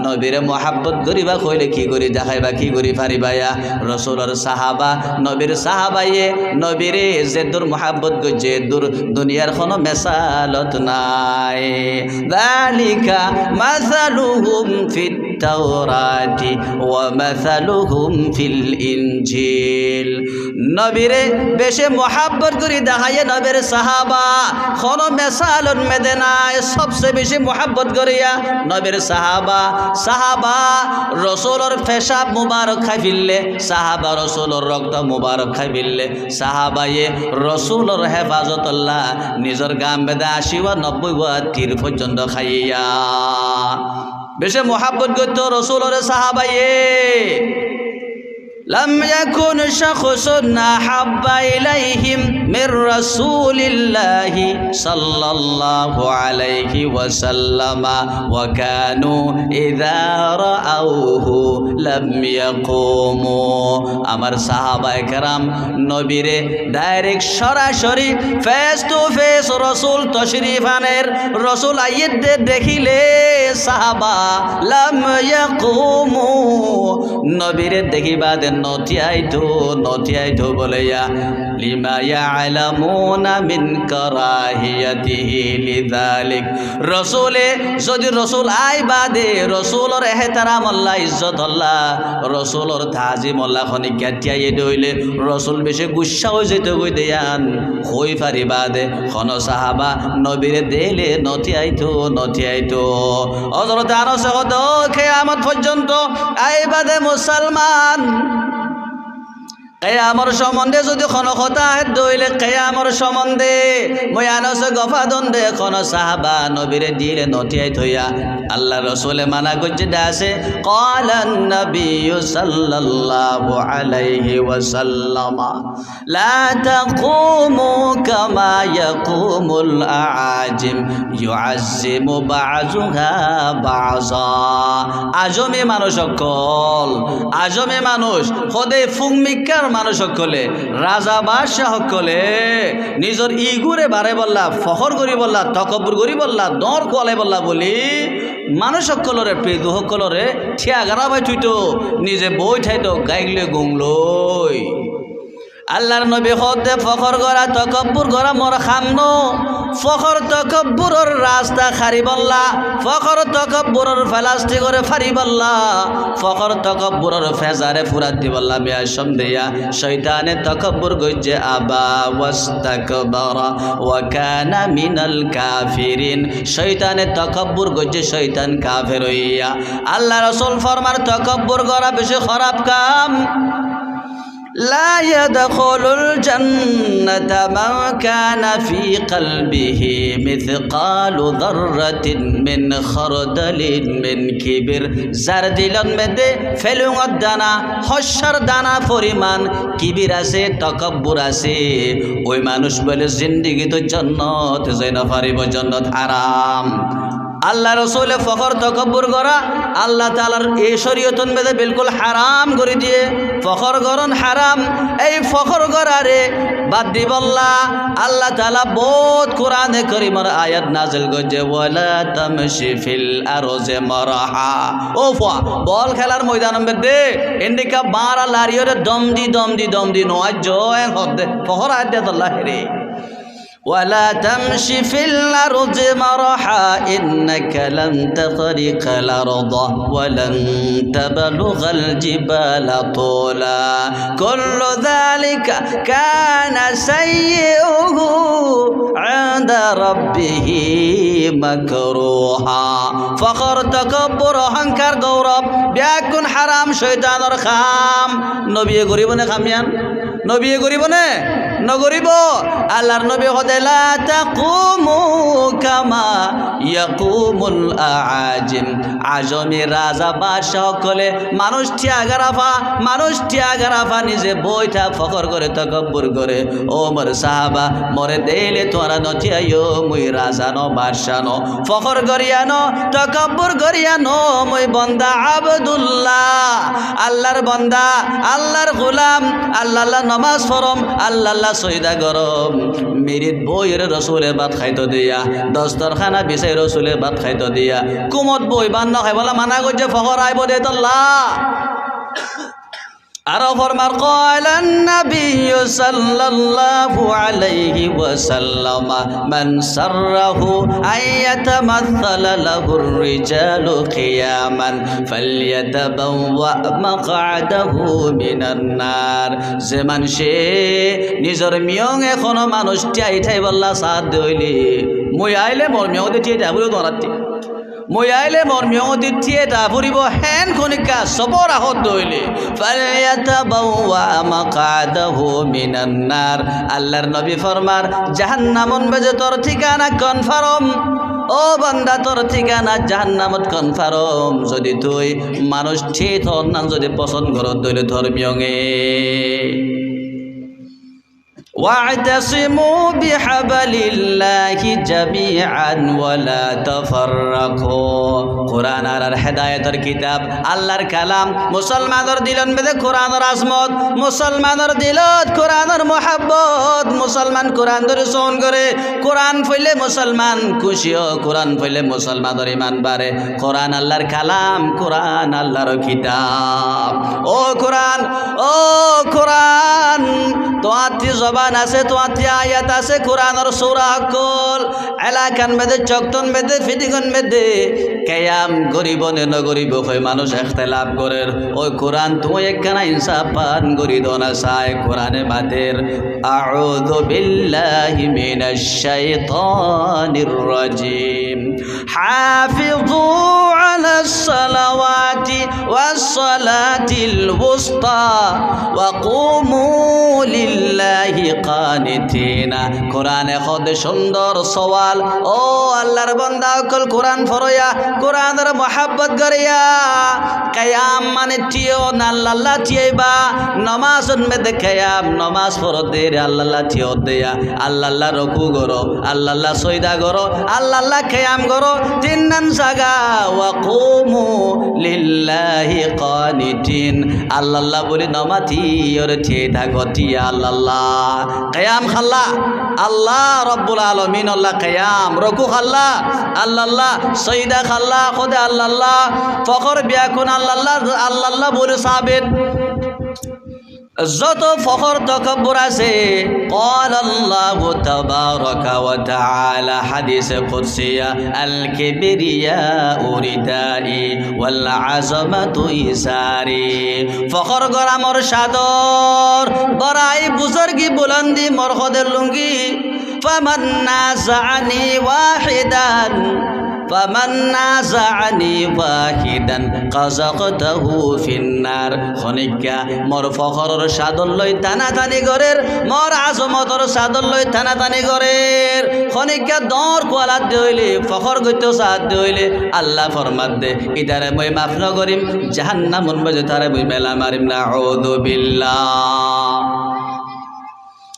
নবীরে মুহাব্বত করিবা কইলে কি করি দেখাইবা, কি করি পারিবায়া? রসুলের সাহাবা, নবীর সাহাবায়ে নবীরে যে দূর মুহাব্বত করছে দূর দুনিয়ার কোনো মেসালত নাই। যালিকা মাসালুহুম ফিত তাওরাতি ওয়া মাসালুহুম ফিল ইনজিল। নবীরে বেশি মুহাব্বত করি দেখাইয়ে নবীর সাহাবা কোনো মেসালত মেদে নাই। সবচেয়ে বেশি মুহাব্বত করিয়া নবীর সাহাবা, সাহাবা রসুলের পেশাব মুবারক খাই ফিরলে, সাহাবা রসুলের রক্ত মুবারক খাই ফিরলে, সাহাবায়ে রসুলের হেফাজতুল্লাহ নিজের গাম বেদে 80 বা 90 বা 30 পর্যন্ত খাইয়া বেশি মুহাব্বত করত রসুলের সাহাবায়ে। لم يكن شخص أحب إليهم من رسول الله صلى الله عليه وسلم وكانوا إذا رأوه لم يقوموا। আমার সাহাবায়ে কেরাম নবীরে ডাইরেক্ট সরাসরি ফেস টু ফেস রসুল তশরিফ আনের, রসুল আইয়্যে দেখিলে সাহাবা লাম ইয়াকুমু নবীরে দেখিবা দেন নতিয়াইতো বলেয়া লিমা ইয়ালামুনা মিন কারাহিয়াতিহি লিযালিক। রসুলে যদি রসুল আই বাদে রসুলের এহতারাম আল্লাহ, ইজ্জত আল্লাহ, রসুলের তাজিম আল্লাহ খনি গাতিয়াই দইলে রসুল বেশি গুসা হয়ে যেত কই দেয়ান হই পারি বাদে খন সাহাবা নবীরে দেলে নতিয়াইতো। হযরত আনাস কত কিয়ামত পর্যন্ত আই বাদে মুসলমান কেয়ামর সম্বন্ধে যদি কোনো কথা দইলে কেয়ামর সম্বন্ধে মই আনস গফাদন দে কোন সাহাবা নবীরে দিলে নটিয়াই থইয়া আল্লাহ রসুলে মানা করছে দাসে ক্বালান নবী সাল্লাল্লাহু আলাইহি ওয়াসাল্লাম লা তাকুমু কামা ইয়াকুমুল আআজিম ইউআজ্জিমু বাযুহা বাযা। আজমে মানুষ সকল আজমে মানুষ খোদে ফুংমিকার মানুষ সকলে রাজা বাদশাহ সকলে নিজের ইগুরে বারে বললা ফখর করি বললা তকব্বুর করি বললা দর কোয়ালে বললা বলি মানুষ সকলরে পেদু সকলরে ঠিয়া গারা বাই থুইতো নিজে বই ঠাইতো গাইলে গুংলই আল্লাহর নবী হতে ফখর করা তকব্বুর করা মোর খামনো ফখর তকব্বুরর রাস্তা খারি বললা ফখর তকব্বুরর ফেলাস্তি করে ফারি বললা ফখর তকব্বুরর ফেজারে ফুরাত দি বললা বিয়া সমদেয়া শয়তানে তকব্বুর গজ্জে আবা ওয়াস্তাকবারা ওয়া কানা মিনাল কাফিরিন শয়তানে তকব্বুর গজ্জে শয়তান কাফের হইয়া আল্লাহ রাসূল ফরমান তকব্বুর করা বেশি খারাপ কাম لا يدخل الجنة من كان في قلبه مثقال ذرة من خردل من كبر زردلن مدে ফেলুঙত দানা হস্যর দানা পরিমাণ কিবির আছে তকব্বুর আছে ওই মানুষ বলে জিন্দেগি তো জান্নাত যাই না পারিব জান্নাত হারাম আল্লাহ রসুলে ফখর তকব্বুর করা আল্লাহ তাআলার এই শরীয়তন বেদে বিলকুল হারাম করে দিয়ে ফখর করন হারাম এই ফখর করারে বাদ দি বললা আল্লাহ তাআলা বহুত কোরআনে কারীমের আয়াত নাযিল করছে ওয়ালা তামশি ফিল আরজি মারহা ও ফা বল খেলার ময়দান মধ্যে ইন্ডিকা বারা লারিয়রে দম দি নয় জয় হদে ফখর আয়াত আল্লাহ রে ولا تمشي في الأرض مرحا إنك لن تخرق الأرض ولن تبلغ الجبال طولا كل ذلك كان سيئه عند ربه مكروها فخر تكبر অহংকার গৌরব ব্যাকুন হারাম শয়তানের খাম নবী গরিবনে খামিয়ান নবী গরিবনে নগরিব আল্লাহর নবী হতে লা তাকুমু কামা ইয়াকুমুল আআজিম আজমি রাজা বাদশাহ সকলে মানুষ ত্যাগারাফা নিজে বইটা ফখর করে তকব্বুর করে ও মোর সাহাবা মরে দেইলে তোরা নচিয়াইও মুই রাজা ন বাদশাহ ন ফখর করিয়া ন তকব্বুর করিয়া ন মুই বন্দা আব্দুল্লাহ আল্লাহর বন্দা আল্লাহর গোলাম আল্লাহ নামাজ পড়ম আল্লাহ সৈদা গরম মিরিত বইয়ের রসুলে ভাত খাইতো দিয়া দস্তরখানা বিছাই রসুলে ভাত খাইতো দিয়া কুমত বই বান্ন খাই বলা মানা করছে ফখর আইব দে তল্লা আর ফরমার ক্বালান নবী সাল্লাল্লাহু আলাইহি ওয়াসাল্লাম মান সাররাহু আয়াতামাসসালা লাহুর রিজালু কিয়ামান ফালইয়াতাবাওয়া মাকআদাহু মিনান নার যে মানুষে নিজের মিয়ং এখনো মানুষ ঠাই বললা সাথ দইলি মই আইলে মোর মিয়ং দিতে ডাবুলো দরাতি মই আইলে মোর মিয়ং দিতে ডাবুরিব হেন খনিকা সবর আহত দইলি ফালইয়াতাবাওয়া মাকআদাহু মিনান নার আল্লাহর নবী ফরমার জাহান্নামন বেজে তোর ঠিকানা কনফার্ম ও বান্দা তোর ঠিকানা জাহান্নামত কনফার্ম যদি তুই মানুষ ঠিক হন না যদি পছন্দ করত দইলে ধর্মীয়ঙে واعتصموا بحبل الله جميعا ولا تفرقوا قرآن আর হেদায়েতের কিতাব আল্লাহর কালাম মুসলমানের দিলন মধ্যে কোরআনের আজমত মুসলমানের দিলত কোরআনের মোহাব্বত মুসলমান কোরআন ধরে শোন করে কোরআন পড়লে মুসলমান খুশিও কোরআন পড়লে মুসলমানের ঈমান বাড়ে কোরআন আল্লাহর কালাম কোরআন আল্লাহর কিতাব ও কোরআন তোয়াতি জবান আছে তোয়াতি আয়াত আছে কোরআনের সূরা হকল এলাকান মেদে চকতন মেদে ফিদিগন মেদে কিয়াম গরিবনে ন গরিব হয় মানুষ ইখতিলাফ করে ওই কোরআন তুই একখানা ইনসাফ পান গরিব না চায় কোরআনে বাতের আউযু বিল্লাহি মিনাশ শাইতানির রাজিম হাফিযু আলাস সালাওয়াতি সালাতি ওয়াস সালাতিল উসতা ওয়া কুমু লিল্লাহি কানিতিনা। কোরআনে কত সুন্দর সওয়াল। ও আল্লাহর বান্দা সকল কোরআন পড়িয়া কোরআনের মহব্বত করিয়া কিয়াম মানে টিও না আল্লাহ টিয়াইবা নমাজ মধ্যে কিয়াম নমাজ পড়তে আল্লাহ টিও দেয়া আল্লাহ রুকু করো আল্লাহ সজদা করো আল্লাহ কিয়াম করো তিন নাম জায়গা ওয়া কুমু লিল্লাহি কানিতিন আল্লাহ বলি নমাতি ওর টিয়ে থাকো টিয়া আল্লাহ কিয়াম খাল্লা আল্লাহ রব্বুল আলামিন আল্লাহ কিয়াম রুকু খাল্লা আল্লাহ সজদা খাল্লা খুদে আল্লাহ ফখর বিয়াকুন আল্লাহ বলে সাবেত যত ফখর তকব্বুর আছে قال الله تبارك وتعالى حديث قدسي الكبرياء ردائي والعظمة إزاري ফখর করা মোর সাদর বড়াই বুজুর্গি বুলন্দি মোর খদের লুঙ্গি فمن نازعني واحدا فمن نازعني واحدا قذفته في النار খনিকা মোর ফখরর সাদর লই টানাটানি গরের মোর আজমতর সাদর লই টানাটানি গরের খনিকা দর কোয়ালাত দইলে ফখর গইতো সাদ দইলে আল্লাহ ফরমাত দে ইদারে মই মাফ ন করিম জাহান্নামুন মজে তারে মই মেলা মারিম না আউযু বিল্লাহ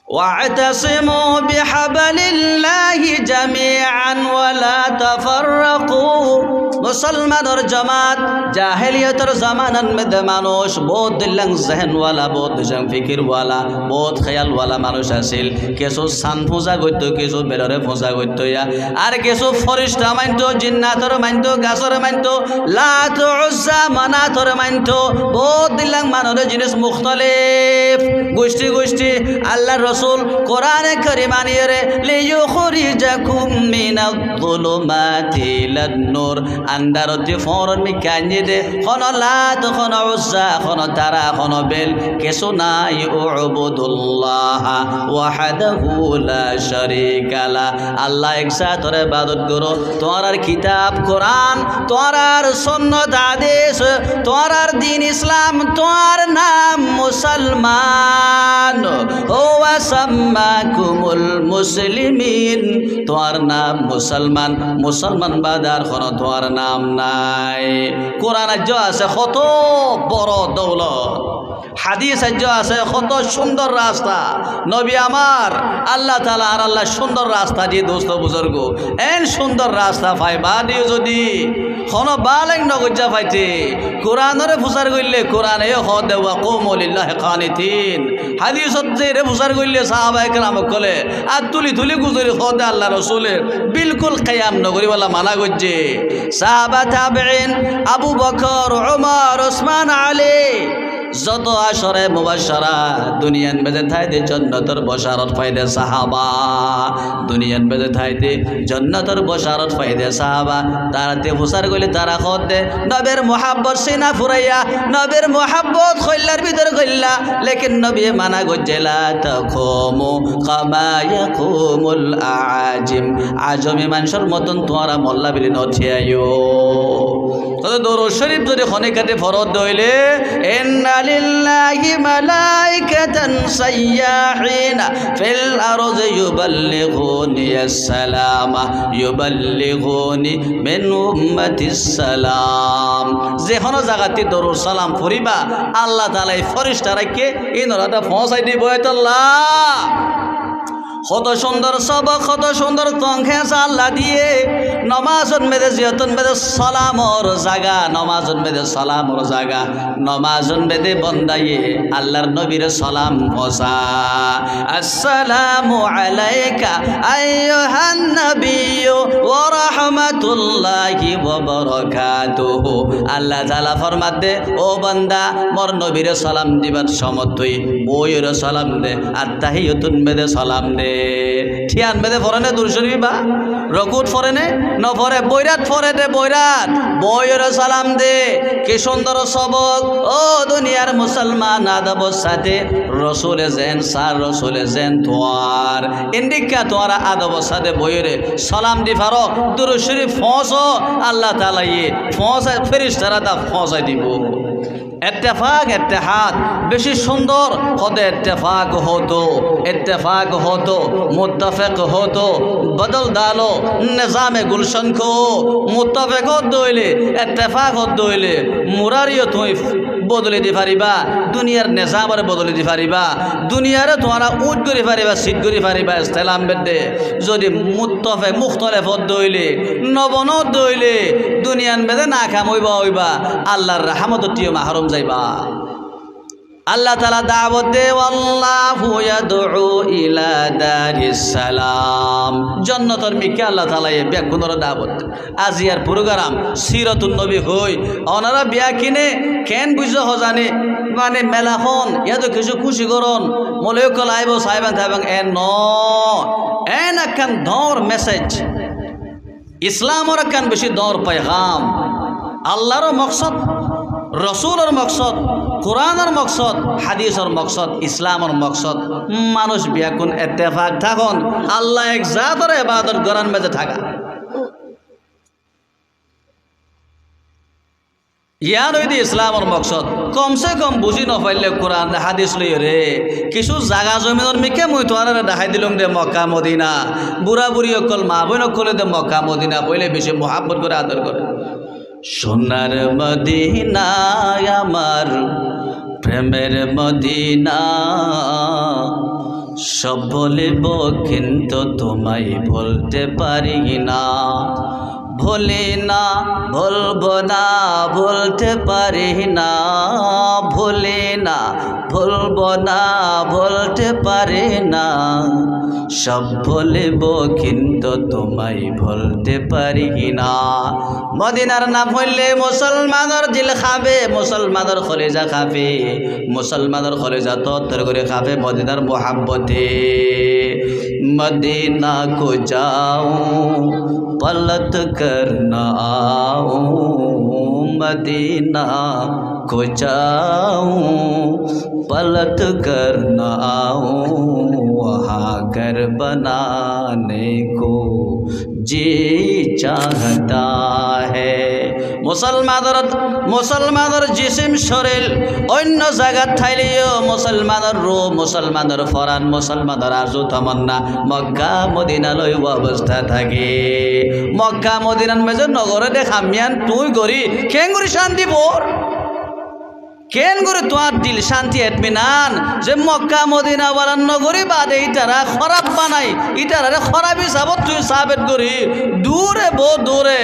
واعتصموا بحبل الله جميعا ولا تفرقوا মুসলমানের জামাত জাহেলিয়তের জামানার মধ্যে মানুষ বহুত দিল্লাং জেহেনওয়ালা বহুত দিল্লাং ফিকিরওয়ালা বহুত খেয়ালওয়ালা মানুষ আছিল কিছু সান পূজা করতো কিছু বেলরে পূজা করতো আর কিছু ফরিস্তা মানতো জিন্নাতর মানতো গাছর মানতো লাত উজ্জা মানাতর মানতো বহুত দিল্লাং মানুষের জিনিস মুখতলিফ গোষ্ঠী গোষ্ঠী আল্লাহ রসুল কোরআনে কারীম আনিয়ে লিইখরিজাকুম মিনাল যুলুমাতি ইলান নূর আন্দারতে ফরন মি কাঞ্জে দে কোন লাত কোন উজ্জা কোন তারা কোন বেল কিছু নাই উবুদুল্লাহ ওয়াহদাহু লা শারীকা লা আল্লাহ একসাথে ইবাদত করো তোমার কিতাব কোরআন তোমার সুন্নাত হাদিস তোমার দ্বীন ইসলাম তোমার নাম মুসলমান হুয়া সাম্মাকুমুল মুসলিমিন তোমার নাম মুসলমান মুসলমান বাদার কোন তোমার নাম নাই কোরআন আজ আছে কত বড় দৌলত হাদিস আজ আছে কত সুন্দর রাস্তা নবী আমার আল্লাহ তাআলা আর আল্লাহ সুন্দর রাস্তা দিয়ে দোস্ত বুজুর্গ এন সুন্দর রাস্তা পাইবা দিও যদি কোন বালেক নগজা পাইতে কোরআনরে ফুসার কইলে কোরআনে হদ দেওয়া কুমু লিল্লাহি কানিতিন হাদিসত যে রে ফুসার কইলে সাহাবায়ে কেরাম কলে আর তুলি তুলি গুজরি হদ আল্লাহ রাসূলের বিলকুল কিয়াম নগরি ওয়ালা মানা গজ্জে সাহাবা তাবেঈন আবু বকর উমর ওসমান আলী যত আশরে মুবাশশারা দুনিয়ান বেজে থাইতে জান্নাতের বশারত ফায়দে সাহাবা দুনিয়ান বেজে থাইতে জান্নাতের বশারত ফায়দে সাহাবা তারাতে ফুসার কইলে তারা খদ দে নবীর মুহাব্বত সিনা ফুরাইয়া নবীর মুহাব্বত কইলার ভিতর কইলা লেকিন নবী মানা গজ্জেলা তাকুমু কামা ইয়াকুমুল আজিম আজমি মানুষের মতন তোমরা মোল্লা বিলি নথিয়ায়ো তবে দরুদ শরীফ যদি খনিকাতে ফরজ দইলে ইন্না লিল্লাহি মালাইকাতান সাইয়াহিনা ফিল আরদি ইউবাল্লিগুনি আসসালামা ইউবাল্লিগুনি মিন উম্মাতিস সালাম যে কোন জায়গাতে দরুদ সালাম পড়িবা আল্লাহ তাআলা এই ফেরেশতারাকে এই নরাটা পৌঁছাই দিব আল্লাহ কত সুন্দর সবক কত সুন্দর তংখেস আল্লাহ দিয়ে নমাজন মেদে জিয়তন মেদে সালামর জায়গা নমাজন মেদে সালামর জায়গা নমাজন মেদে বন্দায়ে আল্লাহর নবীর সালাম পৌঁছা আসসালামু আলাইকা আইয়ুহান নবিয়্যু ওয়া রাহমাতুল্লাহি ওয়া বারাকাতুহু আল্লাহ তাআলা ফরমাত দে ও বান্দা মোর নবীর সালাম দিবার সময় তুই বইয়ের সালাম দে আত্তাহিয়াতুন মেদে সালাম দে ঠিয়ান বেদে ফরে নে দুরশরী বা রকুট ফরে নে ন ফরে বৈরাট ফরে দে বৈরাট বইয়ের সালাম দে কি সুন্দর সবক ও দুনিয়ার মুসলমান আদবর সাথে রসুলে যেন সার রসুলে যেন তোয়ার ইন্ডিকা তোয়ারা আদবর সাথে বইয়েরে সালাম দি ফারো দুরশরী ফস আল্লাহ তাআলা ইয়ে ফস ফেরেশতারা তা ফসাই দিব इत्तेफाक इत्तेहाद बेशी सुंदर खुद इत्तेफाक हो तो मुत्तफिक हो तो बदल डालो निज़ाम गुलशन को मुत्तफिक हो दोइले इत्तेफाक हो दोइले मुरारियो तुम बदले दी पारिबा दुनियार निज़ाम बदले दी पारिबा दुनियार तुम्हारा उठ करी पारिबा सिट करी पारिबा इस्तेलाम बेदे যদি মুত্তফিক মুখতলিফ হদ দইলে নবন দইলে দুনিয়ান বেদে না কাম হইবা আল্লাহর রহমতটিও মাহরুম যাইবা আল্লাহ তাআলা দাওয়াত দে আল্লাহু ইয়াদউ ইলা দারিস সালাম জান্নাতের মিকে আল্লাহ তাআলা এ বেগুনর দাওয়াত আজিয়ার প্রোগ্রাম সিরাতুন নবী হই ওনারা বিয়া কিনে কেন বুঝো হজানে মানে মেলাখন ইয়াদো কিছু খুশি করন মলে কলাইব সাইবান থাইবান এ ন এন আকান দর মেসেজ ইসলামর আকান বেশি দর पैगाम আল্লাহর মকসদ রসুলের মকসদ কোরআনের মকসদ হাদিসের মকসদ ইসলামের মকসদ মানুষ বিয়াকুন ইত্তেফাক থাকুন আল্লাহ এক জাতের ইবাদত করার মেজে থাকা ইয়ার ওই ইসলামের মকসদ কমসে কম বুঝি নপাইলে কোরআন হাদিস লই রে কিছু জাগা জমিনের মিকে মুই তোয়ারে দেখাই দিলুম দে মক্কা মদিনা বুড়া বুড়ি অকল মা বোন অকলে দে মক্কা মদিনা কইলে বেশি মোহাব্বত করে আদর করে সোনার মদিনা আমার প্রেমের মদিনা সব বলিব কিন্তু তোমায় বলতে পারি না ভুলি না ভুলবো না বলতে পারি না ভুলি না ভুলবো না বলতে পারি না সব বলিব কিন্তু তোমায় বলতে পারি না মদিনার নাম হইলে মুসলমানের দিল খাবে মুসলমানের কলিজা খাবে মুসলমানের কলিজা তত্তর করে খাবে মদিনার মোহাব্বতে मदीना को जाऊं पलट कर न आऊं मदीना को जाऊं पलट कर न आऊं वहाँ घर बनाने को जी चाहता है মুসলমানের জিসিম শরীর অন্য জায়গা থাইলেও মুসলমানের রূপ মুসলমানের ফরান মুসলমানের আরজু তামান্না মক্কা মদিনালৈ অবস্থা থাকে মক্কা মদিনার মেজর নগরে দেখামিয়ান তুই গরি কেন গরি শান্তি বোর কেন করে তোমার দিল শান্তি এতমিনান যে মক্কা মদিনা ওয়ালান নগরী বাদে ইটারা খরাব বানাই ইটারা খরাব হিসাবত তুই সাবেত করি দূরে বহু দূরে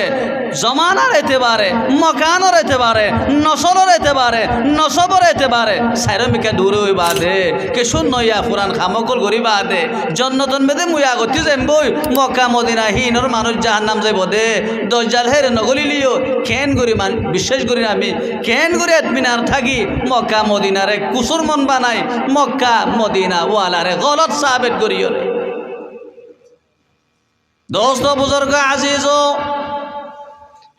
জমানার এতেবারে মকানোর এতেবারে নসলের এতেবারে নসবর এতেবারে সাইরমিকা দূরে হই বাদে কে শূন্য ইয়া পুরান খামকল করি বাদে জন্নতন বেদে মুই আগতি যাইবই মক্কা মদিনা হিনর মানুষ জাহান্নাম যাইব দে দজ্জাল হেরে নগলিলিও কেন করি মান বিশ্বাস করি আমি কেন করে এতমিনার থাকি মক্কা মদিনারে কুসুর মন বানাই মক্কা মদিনা ওয়ালারে গলত সাবেত করিও রে দোস্ত বুজুর্গ আজিজ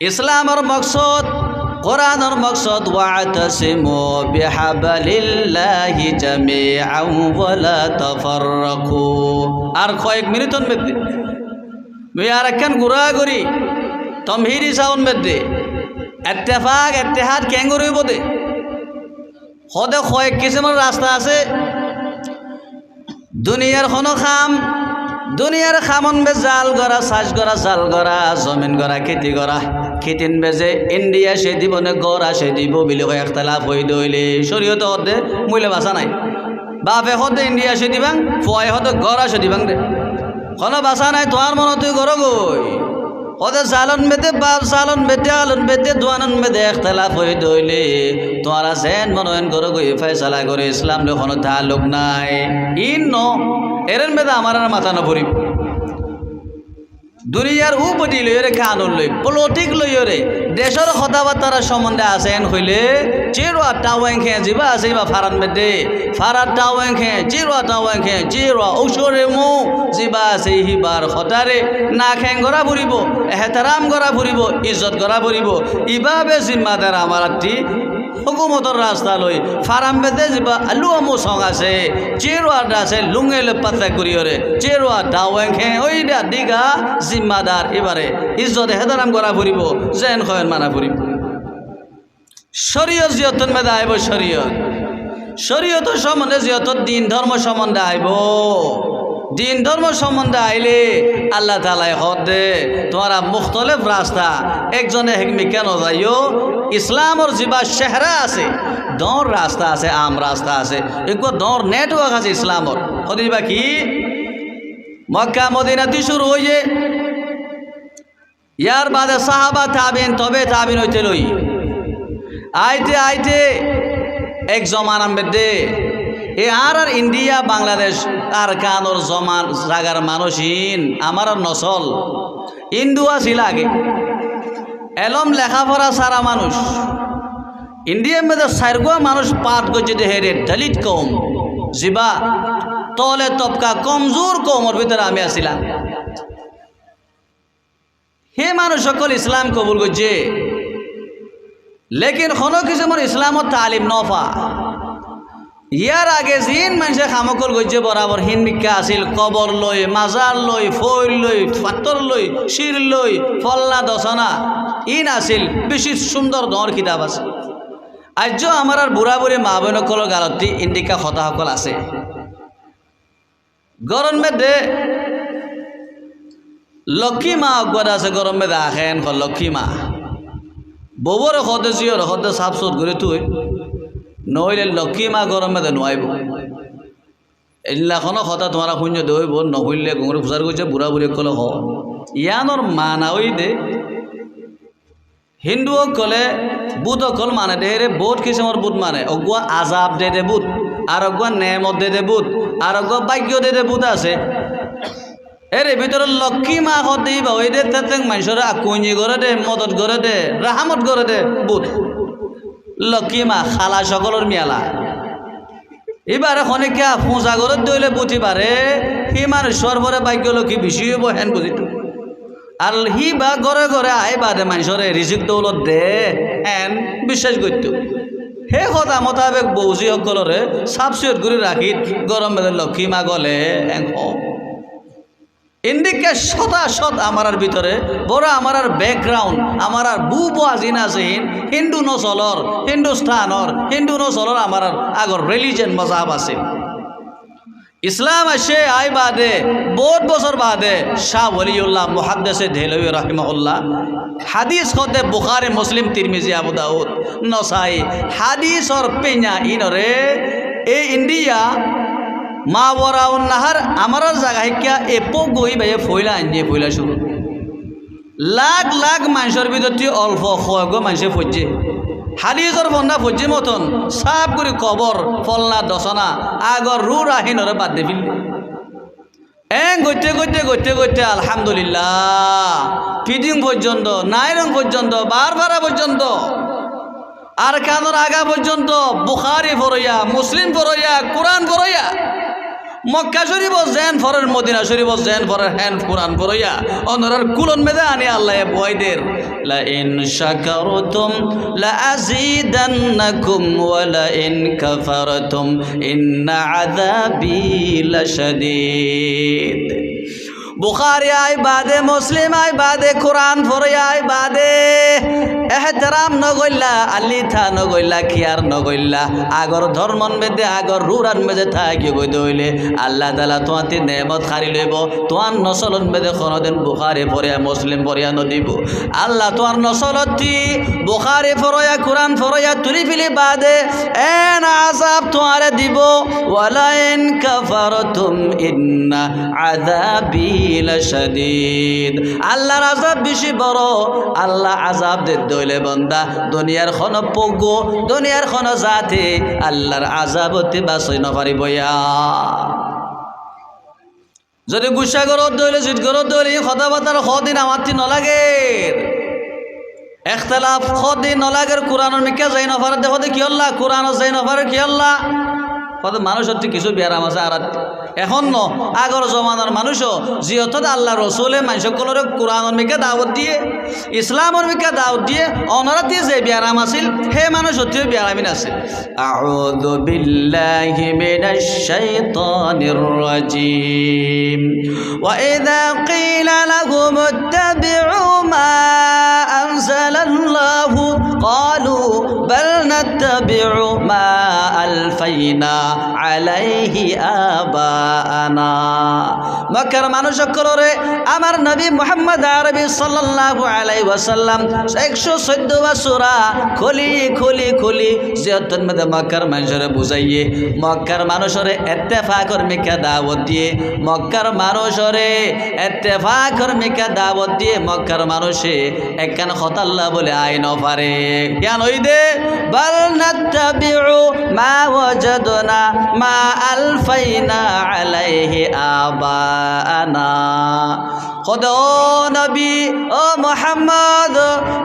ইসলামের মকসদ কোরআনের মকসদ ওয়াতাসিমু বিহাবলিল্লাহি জামিআন ওয়ালা তাফাররাকু আর কয়েক মিনিটন মধ্যে মুই আর একখান গুড়া করি তমহিরি সাউন মধ্যে ইত্তেফাক ইত্তেহাদ কেন করিব দে হদে কয়েক কিসিমের রাস্তা আছে দুনিয়ার কোনো খাম দুনিয়ার খামন বে জাল গড়া চাষ গড়া জাল গড়া জমিন গড়া খেতি গড়া খেতিন বেজে ইন্ডিয়া সে দিব নে গড়া সে দিব বিলে কয় একতলাফ হই দইলে শরীয়তে হদে মূল্য বাসা নাই বাপে হদে ইন্ডিয়া সে দিবাং ফুয়াই হদে গড়া সে দিবাং দে কোনো বাসা নাই তোমার মনে তুই গড় গই ওদের জালন বেদে বাপ জালন বেদে আলন বেদে দোয়ানন বেদে একতলাফ হয়ে দইলে তোমারা যেন মনোয়ন করো গই ফয়সালা করে ইসলাম কোনো তালুক নাই ইন ন এরেন বেদে আমার আর মাথা না পড়িব দুনিয়ার উপদি লইরে কানুন লই পলিটিক লইরে দেশের কথাবার্তার সম্বন্ধে আছেন হইলে চিরুয়া টাওয়াং খে যাবা আছে বা ফারান মেদে ফারাত টাওয়াং খে চিরুয়া ঔষরে মু যাবা আছে হিবার হতারে না খেং গড়া ফুরিব এহতারাম গড়া ফুরিব ইজ্জত গড়া ফুরিব ইভাবে জিম্মাদার আমার আত্মি হুকুমতর রাস্তা লই ফারাম বেদে যাবা আলু আমু সং আছে চিরুয়া আছে লুঙ্গেল পাতা করিয়রে চিরুয়া টাওয়াং খে ওইটা দিঘা জিম্মাদার এবারে ইজ্জত হেদারাম করা ফুরিব যেন খয়েন মানা ফুরিব শরীয়ত জিয়তন মেদা আইব শরীয়ত সম্বন্ধে জিয়ত দিন ধর্ম সম্বন্ধে আইব দিন ধর্ম সম্বন্ধে আইলে আল্লাহ তাআলাই হদ দে তোমারা মুখতলিফ রাস্তা একজনে হেকমি কেন যাইও ইসলামর জিবা চেহারা আছে দর রাস্তা আছে আম রাস্তা আছে একটু দর নেটওয়ার্ক আছে ইসলামর হদিবা কি মক্কা মদিনাতে শুরু হয়ে ইয়ার বাদে সাহাবা তাবিন তবে তাবিন হইতে লই আইতে আইতে এক জমানার মধ্যে এ আর ইন্ডিয়া বাংলাদেশ আর কানোর জমান জাগার মানুষহীন আমার নসল ইন্দু আছিল আগে এলম লেখাপড়া সারা মানুষ ইন্ডিয়ার মধ্যে সারগোয়া মানুষ পাঠ করছে হেরে দলিত কম জিবা তলে তপকা কমজোর কমর ভিতরে আমি আসিলাম হে মানুষ সকল ইসলাম কবুল করছে লেকিন কোনো কিছু মন ইসলামত তালিম নফা ইয়ার আগে জিন মানুষে খামকল করছে বরাবর হিন্দিকা আছিল কবর লই মাজার লই ফইল লই পাত্তর লই শির লই ফল্লা দশনা ইন আছিল বেশি সুন্দর দর কিতাব আছে আজ আমার আর বুড়া বুড়ি মা বোনকল গালতি ইন্দিকা হতা সকল আছে গরম মেদে লক্ষ্মী মা অজ্ঞাত আছে গরম মেদে আখেন লক্ষ্মী মা ববর হদে জিওর হদে সাফ সুত করে তুই নইলে লক্ষ্মী মা গরম মেদে নোৱাইব এইলাখনো কথা তোমার শূন্য দৌব নহইলে গুঙরে পূজার করছে বুড়া বুড়ি কলে হ ইয়ানোর মা না ওই দে হিন্দু কলে বুধ অকল মানে দেহে বহুত কিসিমৰ বুধ মানে অগুয়া আজাব দে বুধ আর অগুয়া নেমত দে বুধ আর অগুয়া ভাগ্য দে বুধ আছে এরে ভিতরে লক্ষ্মী মা হতেই বা ওই দে তেতেং মানুষের আকুঞ্জি করে দে মদত করে দে রাহামত করে দে বুধ লক্ষ্মী মা খালা সকলের মিয়ালা এবারে খনিকা পূজা করে দইলে বুঝি পারে সি মানুষ সর্বরে ভাগ্য লক্ষ্মী বেশি হইব হেন বুঝিতো আর হি বা ঘরে ঘরে আই বাদে মানুষরে রিজিক দৌলত দে হেন বিশ্বাস করত সেই কথা মোতাবেক বৌজি সকলরে চাফ চিত করে রাখি গরম বেলে লক্ষ্মী মা গলে ইন্দিকে শতাশত আমার ভিতরে বড় আমার ব্যাকগ্রাউন্ড আমার বু বাজিন আছে হিন্দু নচলর হিন্দুস্থানর হিন্দু নচলর আমার আগর রিলিজিয়ন মজাব আছে ইসলাম আসে আই বাদে বহুত বছর বাদে শাহ ওলিউল্লাহ মুহাদ্দিসে দেহলভী রাহিমাহুল্লাহ হাদিস খতে বুখারী মুসলিম তিরমিজি আবু দাউদ নসাই হাদিসর পেña ইনরে এ ইন্ডিয়া মা বরাউন নাহার আমার জায়গা হিকা এপো গই ভাই ফইলা আনিয়ে ফইলা শুরু লাখ লাখ মানুষের ভিতরতে অল্প খয়গ মানুষে ফজে হাদিসর বন্ধা ফজে মতন সাপ করে কবর ফলনা দশনা আগর রু রাহিনরে বাদ দে ফিল গইতে গইতে গইতে গইতে আলহামদুলিল্লাহ ফিডিং পর্যন্ত নাইরং পর্যন্ত বারবারা পর্যন্ত আর কানোর আগা পর্যন্ত বুখারী পড়ইয়া মুসলিম পড়ইয়া কোরআন পড়ইয়া মক্কা শরীফ জেন ফরের মদিনা শরীফ জেন ফরের হ্যান কোরআন পড়ইয়া অনরার কুলন মেদে আনি আল্লাহ বয়দের লা ইন শাকারতুম লা আযীদান্নাকুম ওয়া লা ইন কাফারতুম ইন্না আযাবি লাশাদীদ বুখারী আই বাদে মুসলিম আই বাদে কোরআন পড়ইয়া আই বাদে এহতরাম নগইলা আলিথা নগইলা খিয়ার নগইলা আগর ধর্মন মেদে আগর রুরান মেদে থাকি গই দইলে আল্লাহ তাআলা তোমাতে নেমত খারি লইব তোমার নসলন মেদে কোনদিন বুখারী পড়িয়া মুসলিম পড়িয়া নদিব আল্লাহ তোমার নসলতি বুখারী পড়িয়া কোরআন পড়িয়া তুলি ফিলি বাদে এন আযাব তোমারে দিব ওয়ালা ইন কাফারতুম ইন্না আযাবি লাশাদীদ আল্লাহর আযাব বেশি বড় আল্লাহ আযাব দে দইলে বান্দা দুনিয়ার খন পগো দুনিয়ার খন জাতে আল্লাহর আযাবতে বাঁচই না পারিবয়া যদি গুসা গরত দইলে জিত গরত দইলে কথাবার্তার সদিন আমার তি নলাগে এখতলাফ সদিন নলাগের কোরআনের মিকা যাই নফার দেখো কি আল্লাহ কোরআনত যাই নফার কি আল্লাহ কত মানুষের কিছু ব্যারাম আছে আর এখন ন আগর জমানার মানুষও যিহত আল্লাহ রসুলে মানুষসকলের কোরআনের মিকা দাওয়াত দিয়ে ইসলামের মিকা দাওয়াত দিয়ে অনরাতে যে ব্যারাম আছিল সেই মানুষ সত্যিও ব্যারামিন আছে আউযু বিল্লাহি মিনাশ শাইতানির রাজিম ওয়া ইযা ক্বিলা লাহুম ইত্তাবিউ মা আনজালাল্লাহু ক্বালু বাল নাত্তাবিউ মা আলফাইনা আলাইহি আবানা মক্কার মানুষ সকলরে আমার নবী মুহাম্মদ আরবি সাল্লাল্লাহু আলাইহি ওয়াসাল্লাম 114 সূরা খুলি জিয়াতুল মধ্যে মক্কার মানুষরে বুঝাইয়ে মক্কার মানুষরে ইত্তেফাকর মিকা দাওয়াত দিয়ে মক্কার মানুষরে ইত্তেফাকর মিকা দাওয়াত দিয়ে মক্কার মানুষে একখান কথা আল্লাহ বলে আইন পারে কেন হই দে বাল নাত্তাবিউ মা ওয়াজাদনা মা আলফাইনা আলাইহি আবানা খোদ ও নবী ও মুহাম্মদ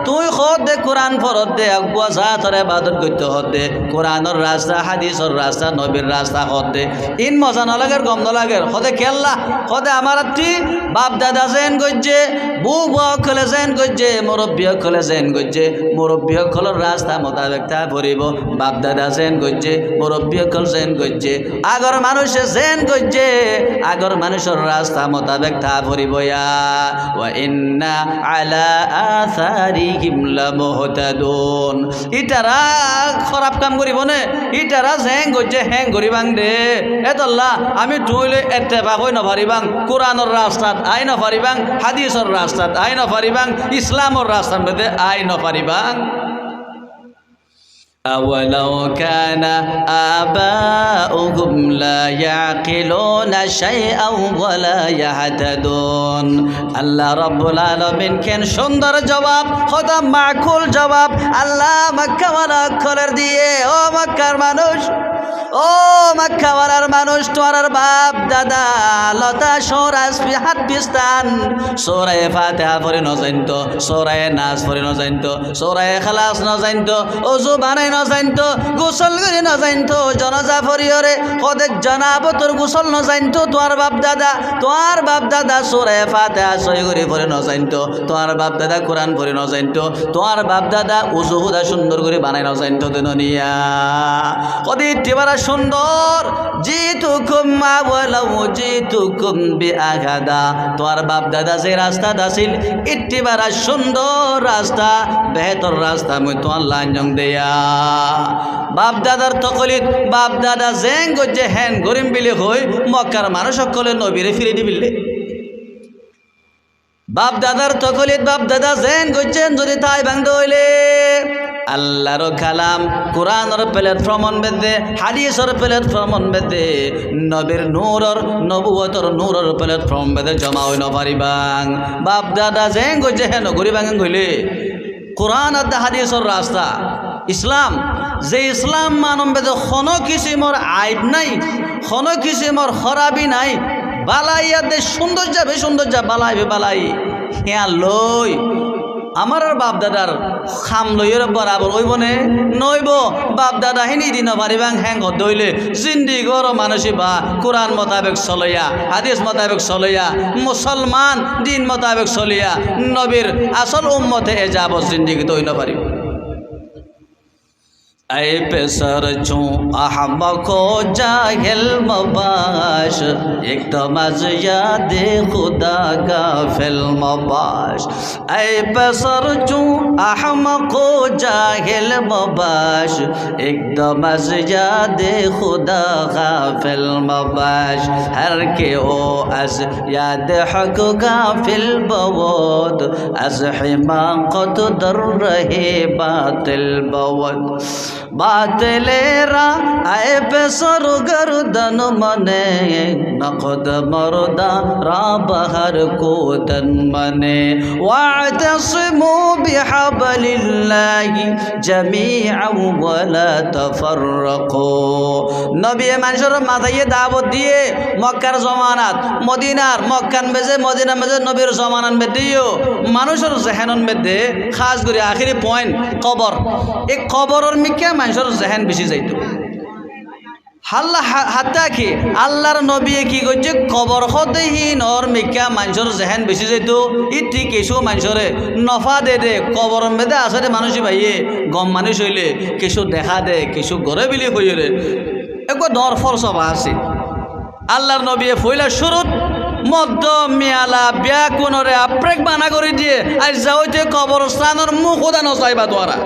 তুই খোদ দে কোরআন ফরত দে আগুয়া জাতরে ইবাদত করতে হতে কোরআনের রাস্তা হাদিসের রাস্তা নবীর রাস্তা খোদ দে ইন মজা না লাগের গম না লাগের খোদে খেললা খোদে আমার আত্মি বাপ দাদা জেন গজ্জে বউ বকলে জেন গজ্জে মুরব্বী কলে জেন গজ্জে মুরব্বী কলের রাস্তা মোতাবেক তা পড়িব বাপ দাদা জেন গজ্জে মুরব্বী কল জেন গজ্জে আগর মানুষে জেন গজ্জে আগর মানুষের রাস্তা মোতাবেক তা পড়িব ওয়া ইন্না আলা আসারিহিম লামুহতাদুন ইতারা খারাপ কাম করিব নে ইতারা জেন গজ্জে হ্যাং করিবাং দে এতল্লা আমি তুইলে ইত্তেফা কই না পারিবাং কোরআনের রাস্তাত আই না পারিবাং হাদিসের রাস্তাত আই না পারিবাং ইসলামের রাস্তার মধ্যে আই না পারিবাং أولو كان آباؤهم لا يعقلون شيئا ولا يهتدون আল্লাহ রাব্বুল আলামিন কেন সুন্দর জবাব খোদা মাকুল জবাব আল্লাহ মক্কাওয়ালা অক্ষর দিয়ে ও মক্কার মানুষ ও মক্কাওয়ালার মানুষ তোর বাপ দাদা লতা সরাস হাত বিস্তান সূরা ফাতিহা পড়ে ন জানতো সূরা নাস পড়ে ন জানতো সূরা ইখলাস ন জানতো ওযু বানাই ন জানতো গোসল করে ন জানতো জানাজা পড়িওরে কদে জানাবো তোর গোসল ন জানতো তোর বাপ দাদা সূরা ফাতিহা সই করে পড়ে ন জানতো তোর বাপ দাদা কোরআন পড়ে ন জানতো তোর বাপ দাদা ওযু হুদা সুন্দর করে বানাই ন জানতো দুনিয়া কদি ইতিবারা সুন্দর জিতুকুম মা ওয়ালাউ জিতুকুম বিআগাদা তোর বাপ দাদা যে রাস্তা দাছিল ইতিবারা সুন্দর রাস্তা বেহতর রাস্তা মই তোর লাঞ্জং দেয়া বাপ দাদার তকলিদ বাপ দাদা জেং গজে হেন গরিম বিলে হই মক্কার মানুষ সকলে নবীরে ফিরে দিবিলে বাপ দাদার তকলিদ বাপ দাদা জেন গজেন যদি তাই ভাঙতে হইলে আল্লাহর কালাম কোরআনের প্ল্যাটফর্মন বেদে হাদিসের প্ল্যাটফর্মন বেদে নবীর নূরর নবুয়তর নূরর প্ল্যাটফর্ম বেদে জমা হই ন পারিবাং বাপ দাদা জেং গজে হেন গরিবাং হইলে কোরআন আর হাদিসের রাস্তা ইসলাম যে ইসলাম মানব বেদে কোনো কিসিমর আইব নাই কোনো কিসিমর খরাবি নাই বালাইয়া দে সৌন্দর্য বালাই হ্যাঁ লই আমার বাপ দাদার খাম লইয়ের বরাবর হইব নে নইব বাপ দাদা হিনি দিন পারিবাং হ্যাং দইলে জিন্দি গর মানুষই বা কোরআন মোতাবেক চলইয়া হাদিস মোতাবেক চলইয়া মুসলমান দিন মোতাবেক চলিয়া নবীর আসল উম্মতে এ যাব জিন্দিগি দই পারিব ऐ पे सर चूँ अहमको जाहिल मबाश एकदम अज याद खुदा का फिल्म बाश ऐ पे सर चूँ अहमको जाहिल मबाश एकदम अज याद खुदा का फिल्म बाश हर के ओ अज याद हक का फिल बवद अज हिमाकत दर रहे बातिल बवद बातलेरा आए पे सर गर्दन मने नकद मर्दा रा बहर को तन मने वातसिमु बिहबलिल्लाहि जमीअन वला तफर्रकू नबी मानसर माथाये दावत दिए मक्कार जमानात मदिनार मक्कान बेजे मदिना बेजे नबीर जमानान बेदियो मानुषर जहनन बेदे खास করে আখিরি পয়েন্ট কবর এই কবরের মিকে মানুষের জেহেন বেশি যাইতো হাল্লা হাত্তা কি আল্লাহর নবী কি কইছে কবর খদেহীনর মিকা মানুষের জেহেন বেশি যাইতো ই ঠিক কিছু মানুষরে নফা দে দে কবর মেদে আসলে মানুষই ভাইয়ে গম মানুষ হইলে কিছু দেখা দে কিছু ঘরে বিলি হইরে একবার দর ফলসভা আছে আল্লাহর নবী ফইলা শুরুত মধ্য মিয়ালা ব্যাকুনরে আপ্রেক বানা করে দিয়ে আজ যাওইতে কবরস্থানের মুখ ওদা নচাইবা তোরা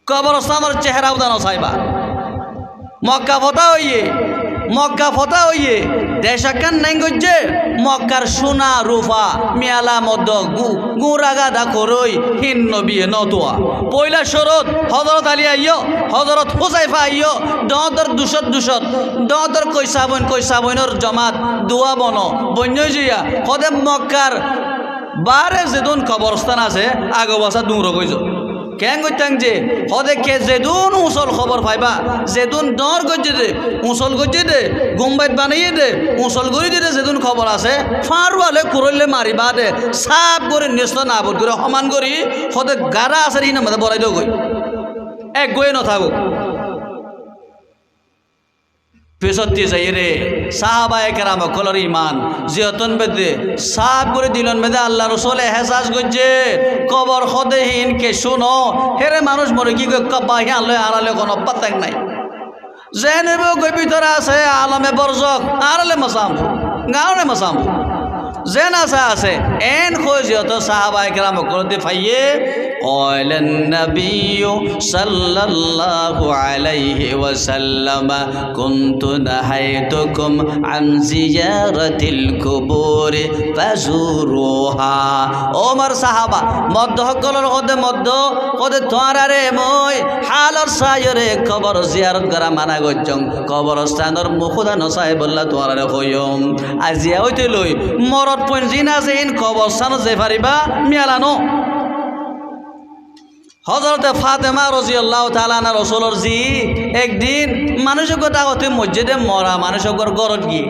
কবরস্থানের চেহারা ওদা নচাইবা মক্কা ফতা হইয়ে দেশাকান নাই গজ্জে মক্কার সোনা রূপা মিয়ালা মধ্য গুড়াগা দা করই হিন নবী নতুয়া পয়লা শরৎ হযরত আলী আইয়ো হযরত হুযাইফা আইয়ো দর দুশত দর কইসাবইনর জমাত দুয়া বন বন্য জিয়া কদে মক্কার বারে যেদুন কবরস্থান আছে আগো বসা দূর কইছো কেন কইতাং যে হদে কে যেদুন উসল খবর পাইবা যেদুন দর গজ্জে দে উসল গজ্জে দে গুম্বাইত বানাইয়ে দে উসল গরি দে যেদুন খবর আছে ফারওয়ালে কুরলে মারিবা দে সাপ করে নিস্ত নাবদ করে সমান করি হদে গাড়া আছে ই নামে বড়াই দেও গই এক গই নথাকো পেছতি যাই রে সাহাবায়ে কেরাম কলর ইমান জিয়তন বেদে সাপ করে দিলন বেদে আল্লাহ রাসূল এহসাস গজ্জে কবর খদেহীন কে শুনো হেরে মানুষ মরে কি বাহি আনলে আড়ালে কোনো পাত্তাক নাই জেনেবে গই ভিতরে আছে আলমে বরজক আড়ালে মাসাম গাওনে মাসাম জেন আছে এন খোঁজিয়ত সাহাবায়ে কেরাম করতে ফাইয়ে قال النبي صلى الله عليه وسلم كنت نهيتكم عن زيارة القبور فزوروها عمر صحابة مد হকলর কদে তোয়ারে মই হালর সায়রে কবর জিয়ারত করা মানা গজ্জং কবরস্থানের মুখদা নসাই বল্লা তোয়ারে কইম আজিয়া হইতে লই মরত পইন জিন আছে ইন কবরস্থান যে পারিবা মিয়ালানো হযরতে ফাতেমা রাদিয়াল্লাহু তাআলা আনহা রাসূলর জি একদিন মানুষের কথা হতে মসজিদে মরা মানুষের ঘরত গিয়ে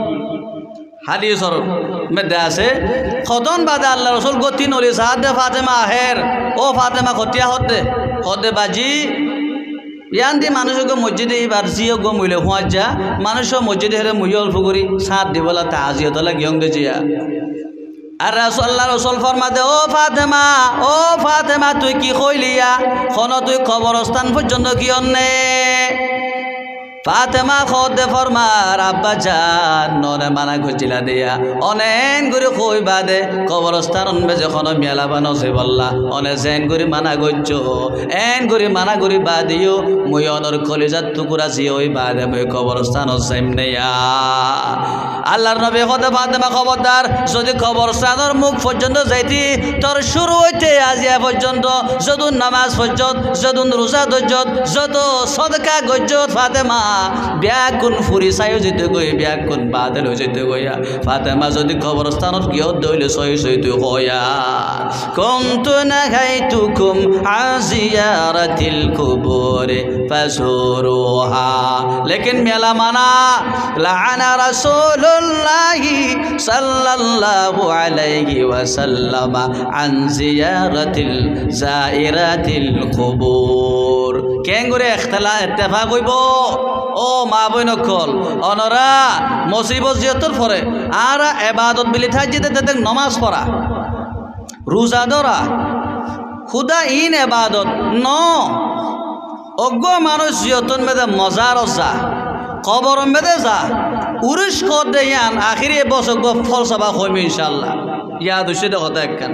হাদিসর মধ্যে আছে খতন বাদে আল্লাহ রাসূল গতি নলি সাদে ফাতেমা আহের ও ফাতেমা খতিয়া হতে বাজি ইয়ান দি মানুষকে মসজিদে এবার জিও গো মইলে হুয়া যা মানুষ মসজিদে হেরে মুই অল্প করি সাত দিবলা তাজিয়ত লাগি গিয়ং দে জিয়া আর আল্লাহ রাসূল ফরমাদে ও ফাতেমা তুই কি কইলিয়া কোন তুই কবরস্থান পর্যন্ত কি অন্নে ফাতেমা খোদে ফরমার আব্বা জান ননে মানা গজিলা দিয়া অনেন করে কই বাদে কবরস্থান অনবে যখন মেলা বানছে বললা অনে জেন করে মানা গজ্জ এন করে মানা করে বাদিও মই অনর কলিজাত টুকুরা জি ওই বাদে মই কবরস্থান যাইমনে আল্লাহর নবী খোদে ফাতেমা খবরদার যদি কবরস্থানের মুখ পর্যন্ত যাইতি তোর শুরু হইতে আজিয়া পর্যন্ত যদুন নামাজ পর্যন্ত যদুন রোজা ধৈর্যত যত সদকা গজ্জত ফাতেমা ব্যাকুন ফুরি চাইও যেতে গই ব্যাকুন বাদল হয়ে যেতে গইয়া ফাতেমা যদি কবরস্থানত গিয়ে দইলে সই তুই হইয়া কুনতু নাহাইতুকুম আজিয়ারাতিল কুবুরে ফাজুরুহা লেকিন মেলা মানা লাআনা রাসূলুল্লাহি সাল্লাল্লাহু আলাইহি ওয়াসাল্লাম আন জিয়ারাতিল জাইরাতিল কুবুর কেন করে ইত্তেফাক হইব ও মা বইন কল অনরা মুসিবত জিয়তর পরে আর ইবাদত বিলি থাই যেতে তাতে নামাজ পড়া রোজা ধরা খুদা ইন ইবাদত ন অজ্ঞ মানুষ জিয়তন মেদে মজার যা কবর মেদে যা উরিশ কর দেয়ান আখিরি বছর ফল সভা হইম ইনশাআল্লাহ ইয়াদ হইছে কথা একখান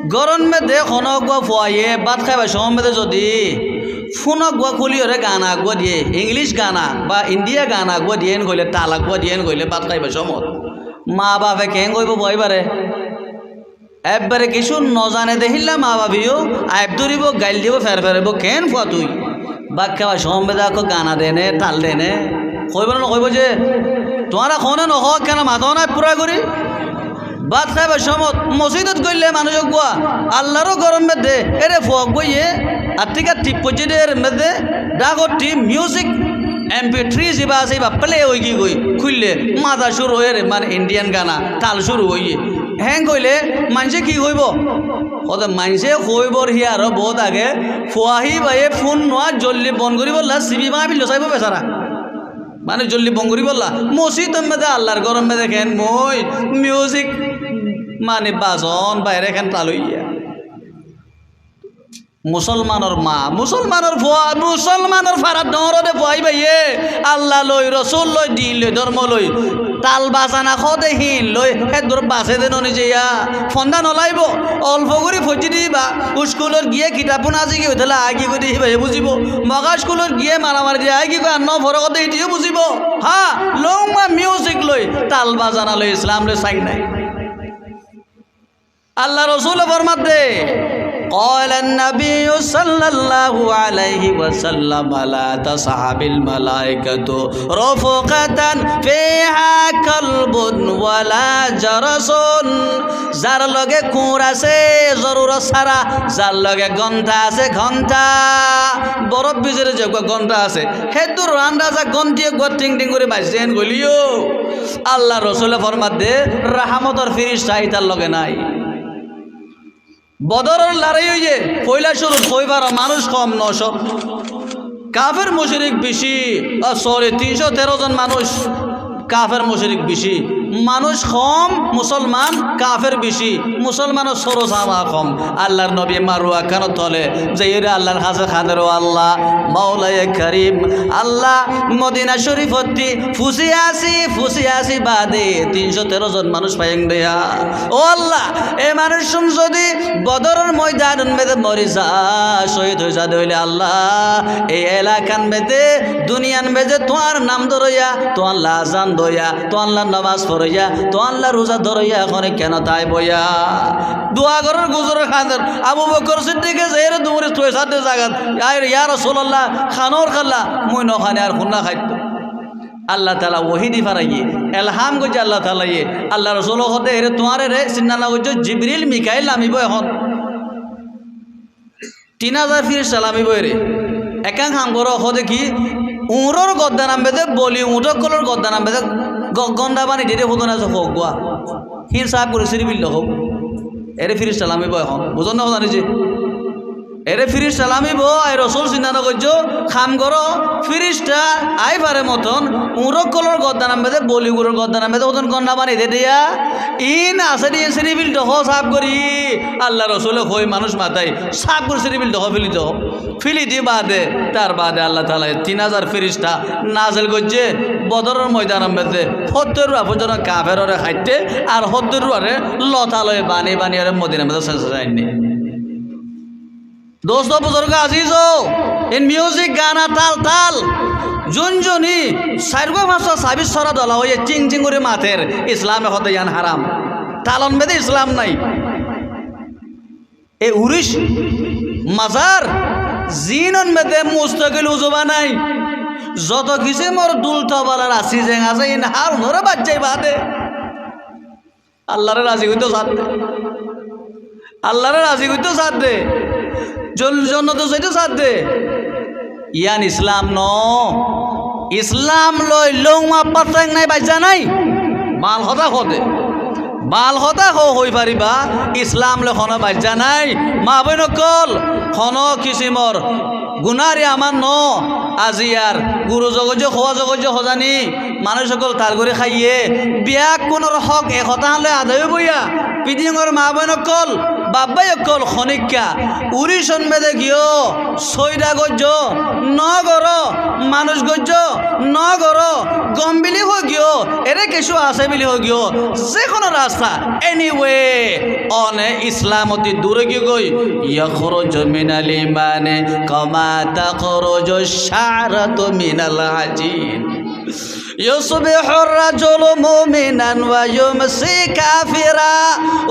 গরম মেদে খনক ফুয়াইয়ে ভাত খাইবা সময় মেদে যদি ফোনক গুয়া খুলি হরে গান আগুয়া দিয়ে ইংলিশ গানা বা ইন্ডিয়া গান আগুয়া দিয়ে কইলে তাল আগুয়া দিয়ে কইলে ভাত খাইবা সময় মা বাপে কেন কইব বইবারে একবারে কিছু নজানে দেখিলাম মা বাবিও আইব ধরিব গাইল দিব ফের ফেরাইব কেন ফুয়া তুই বাক খাওয়া সম্বেদা গানা দেনে তাল দেনে কইব না কইব যে তোমারা খনে নহ কেন মাথা নাই পুরা করি ভাত খাইবার সময় মসজিদত গইলে মানুষক গোয়া আল্লাহরও গরম মেদে এরে ফক বইয়ে আর থেকে টিপ পর্যন্ত এর মেদে ডাগর টিপ মিউজিক MP3 যা আছে বা প্লে হয়ে গিয়ে গই খুললে মাথা শুরু হয়ে মানে ইন্ডিয়ান গানা তাল শুরু হইয়ে হ্যাং কইলে মানুষে কি হইব কত মানুষে হইবর হিয়ারও বহুত আগে ফুয়াহি বাইয়ে ফোন নোয়া জলদি বন্ধ করি বললা সিবি মাবি লসাইব বেচারা মানে জলদি বন্ধ করি বললা মসজিদ মেদে আল্লাহর গরম মেদে দেখেন মই মিউজিক মানে বাজন বাইরে এখান তাল হইয়া মুসলমানের মা মুসলমানের ফুয়া মুসলমানের ফারাত ডরে ফুয়াই বাইয়ে আল্লাহ লই রসুল লই দিন লই ধর্ম লই তাল বাজানা খদেহীন লই হেদুর বাসে দেন নিজেয়া ফন্দা নলাইব অল্প করে ফজি দিবা স্কুলত গিয়ে কিতাপন আজি কি হইলে আগি করে দিবাই বুঝিব মগা স্কুলত গিয়ে মারামারি দিয়ে আগি করে আন্ন ফরকতে এটিও বুঝিব হ্যাঁ লং মা মিউজিক লই তাল বাজানা লই ইসলাম রে সাইন নাই আল্লাহ রসুল ফরমাত দে قال النبي صلى الله عليه وسلم لا تصحب الملائكة رفقة فيها كلب ولا جرس যার লগে কুঁড় আছে জরুর সারা যার লগে ঘন্টা আছে ঘন্টা বরফ বিজরে যে ঘন্টা আছে হেতুর রান্না যা ঘন্টিয়ে টিং টিং করে বাইছেন গলিও আল্লাহ রসুল ফরমাত দে রাহমতর ফিরিস্তা ইতার লগে নাই বদরের লড়াই হইয়ে পয়লা শুরু কইবার মানুষ কম 900 কাফের মুশরিক বেশি সরি 313 জন মানুষ কাফের মুশরিক বেশি মানুষ কম মুসলমান কাফের বেশি মুসলমানের সরসামা কম আল্লাহর নবী মারুয়া কেন তলে যে আল্লাহর হাজে খাদেরও আল্লাহ মাওলায়ে করিম আল্লাহ মদিনা শরীফতি ফুসি আসি বাদে 313 জন মানুষ পাইং দেয়া ও আল্লাহ এই মানুষ যদি বদরের ময়দান মেদে মরি যা শহীদ হয়ে যা হইলে আল্লাহ এই এলাকান মেদে দুনিয়ান মেদে তোমার নাম ধরইয়া তো আল্লাহ আজান দইয়া তো আল্লাহ নামাজ পড়ইয়া তো আল্লাহ রোজা ধরইয়া এখন কেন তাই বইয়া দোয়া করার গুজরের খাদের আবু বকর সিদ্দিকে যেরে দুমরে তুই সাথে জাগাত ইয়া রাসূলুল্লাহ খানোর খাল্লা মুই নখানে আর খুনা খাইতো আল্লাহ তাআলা ওহিদি ফারাইয়ে এলহাম গজে আল্লাহ তাআলা ইয়ে আল্লাহ রাসূল হতে এরে তোমারে রে সিন্নানা গজে জিবরিল মিকাইল নামিব এখন 3000 ফিরিস্তা নামিব রে একাং হাম করো হতে কি উঁরর গদ্দা নামবে দে বলি উঁটক কলর গদ্দা নামবে দে গন্ডা বানি ডেটে হতো না হোক গোয়া হির সাহেব করে সিরিবিল হোক এরে ফিরিস সালামিব এখন বুঝন না জানিছে এরে ফিরিস সালামিব আই রসুল চিন্তা করছো খাম করো ফিরিসটা আই পারে মতন উঁরক কলর গদ্দা নামবে দে বলি উঁরর গদ্দা নামবে দে হতন গন্ডা বানি দে দিয়া ইন আসে দিয়ে সিরিবিল ডহ সাফ করি আল্লাহ রসুলে হই মানুষ মাথায় সাফ করে সিরিবিল ডহ ফিলি দিয়ে বাদে তার বাদে আল্লাহ তাআলা 3000 ফিরিস্তা নাজেল করছে বদরের ময়দান মেদে 70 পর্যন্ত কাফেররে খাইতে আর 70 লতালয়ে বানি বানি আর মদিনা মেদে শেষ যায়নি দোস্ত বুজুর্গ আজিজ ইন মিউজিক গানা তাল তাল জুনজুনি সাইরগো মাসা সাবিস সরা দলা হয়ে চিং চিং করে মাথের ইসলামে হতে ইয়ান হারাম তালন মেদে ইসলাম নাই এ উরিশ মাজার জিনন মেদে মুস্তাকিল উজবা নাই যত কিছু মোর দুলটাবালার আসি জেং আছে ইন হার নরে বাচ্চাই বাদে আল্লাহরে রাজি হইতো সাথে আল্লাহরে রাজি হইতো সাথে জন্য তো সেটা সাথে ইয়ান ইসলাম ন ইসলাম লই লৌমা পাত্রাং নাই বাচ্চা নাই মাল হতা হতে বাল হতা হই পারিবা ইসলাম লে খন বাচ্চা নাই মা বইন কল খন কিসিমর গুনারি আমার ন আজি আর গুরু জগজ খোয়া জগজ হজানি মানুষ সকল তার করে খাইয়ে বিয়া কোনোর হক একতা হলে আদায় বইয়া পিদিঙর মা বইন কল বাবাই অকল খনিকা উড়িষণ বেদে গিয়ে সৈরা গজ্য ন গর মানুষ গজ্য ন গর গম্বিলি হয়ে গিয়ে এরে কিছু আছে বিলি হয়ে গিয়ে যে কোনো রাস্তা এনিওয়ে অনে ইসলামতি দূরে গিয়ে গই ইয়খরুজ মিনাল ইমানে কামা তাখরুজু শারাতু মিনাল আজিন ইউসবিহুর রাজুলু মুমিনান ওয়া ইউমসি কাফিরা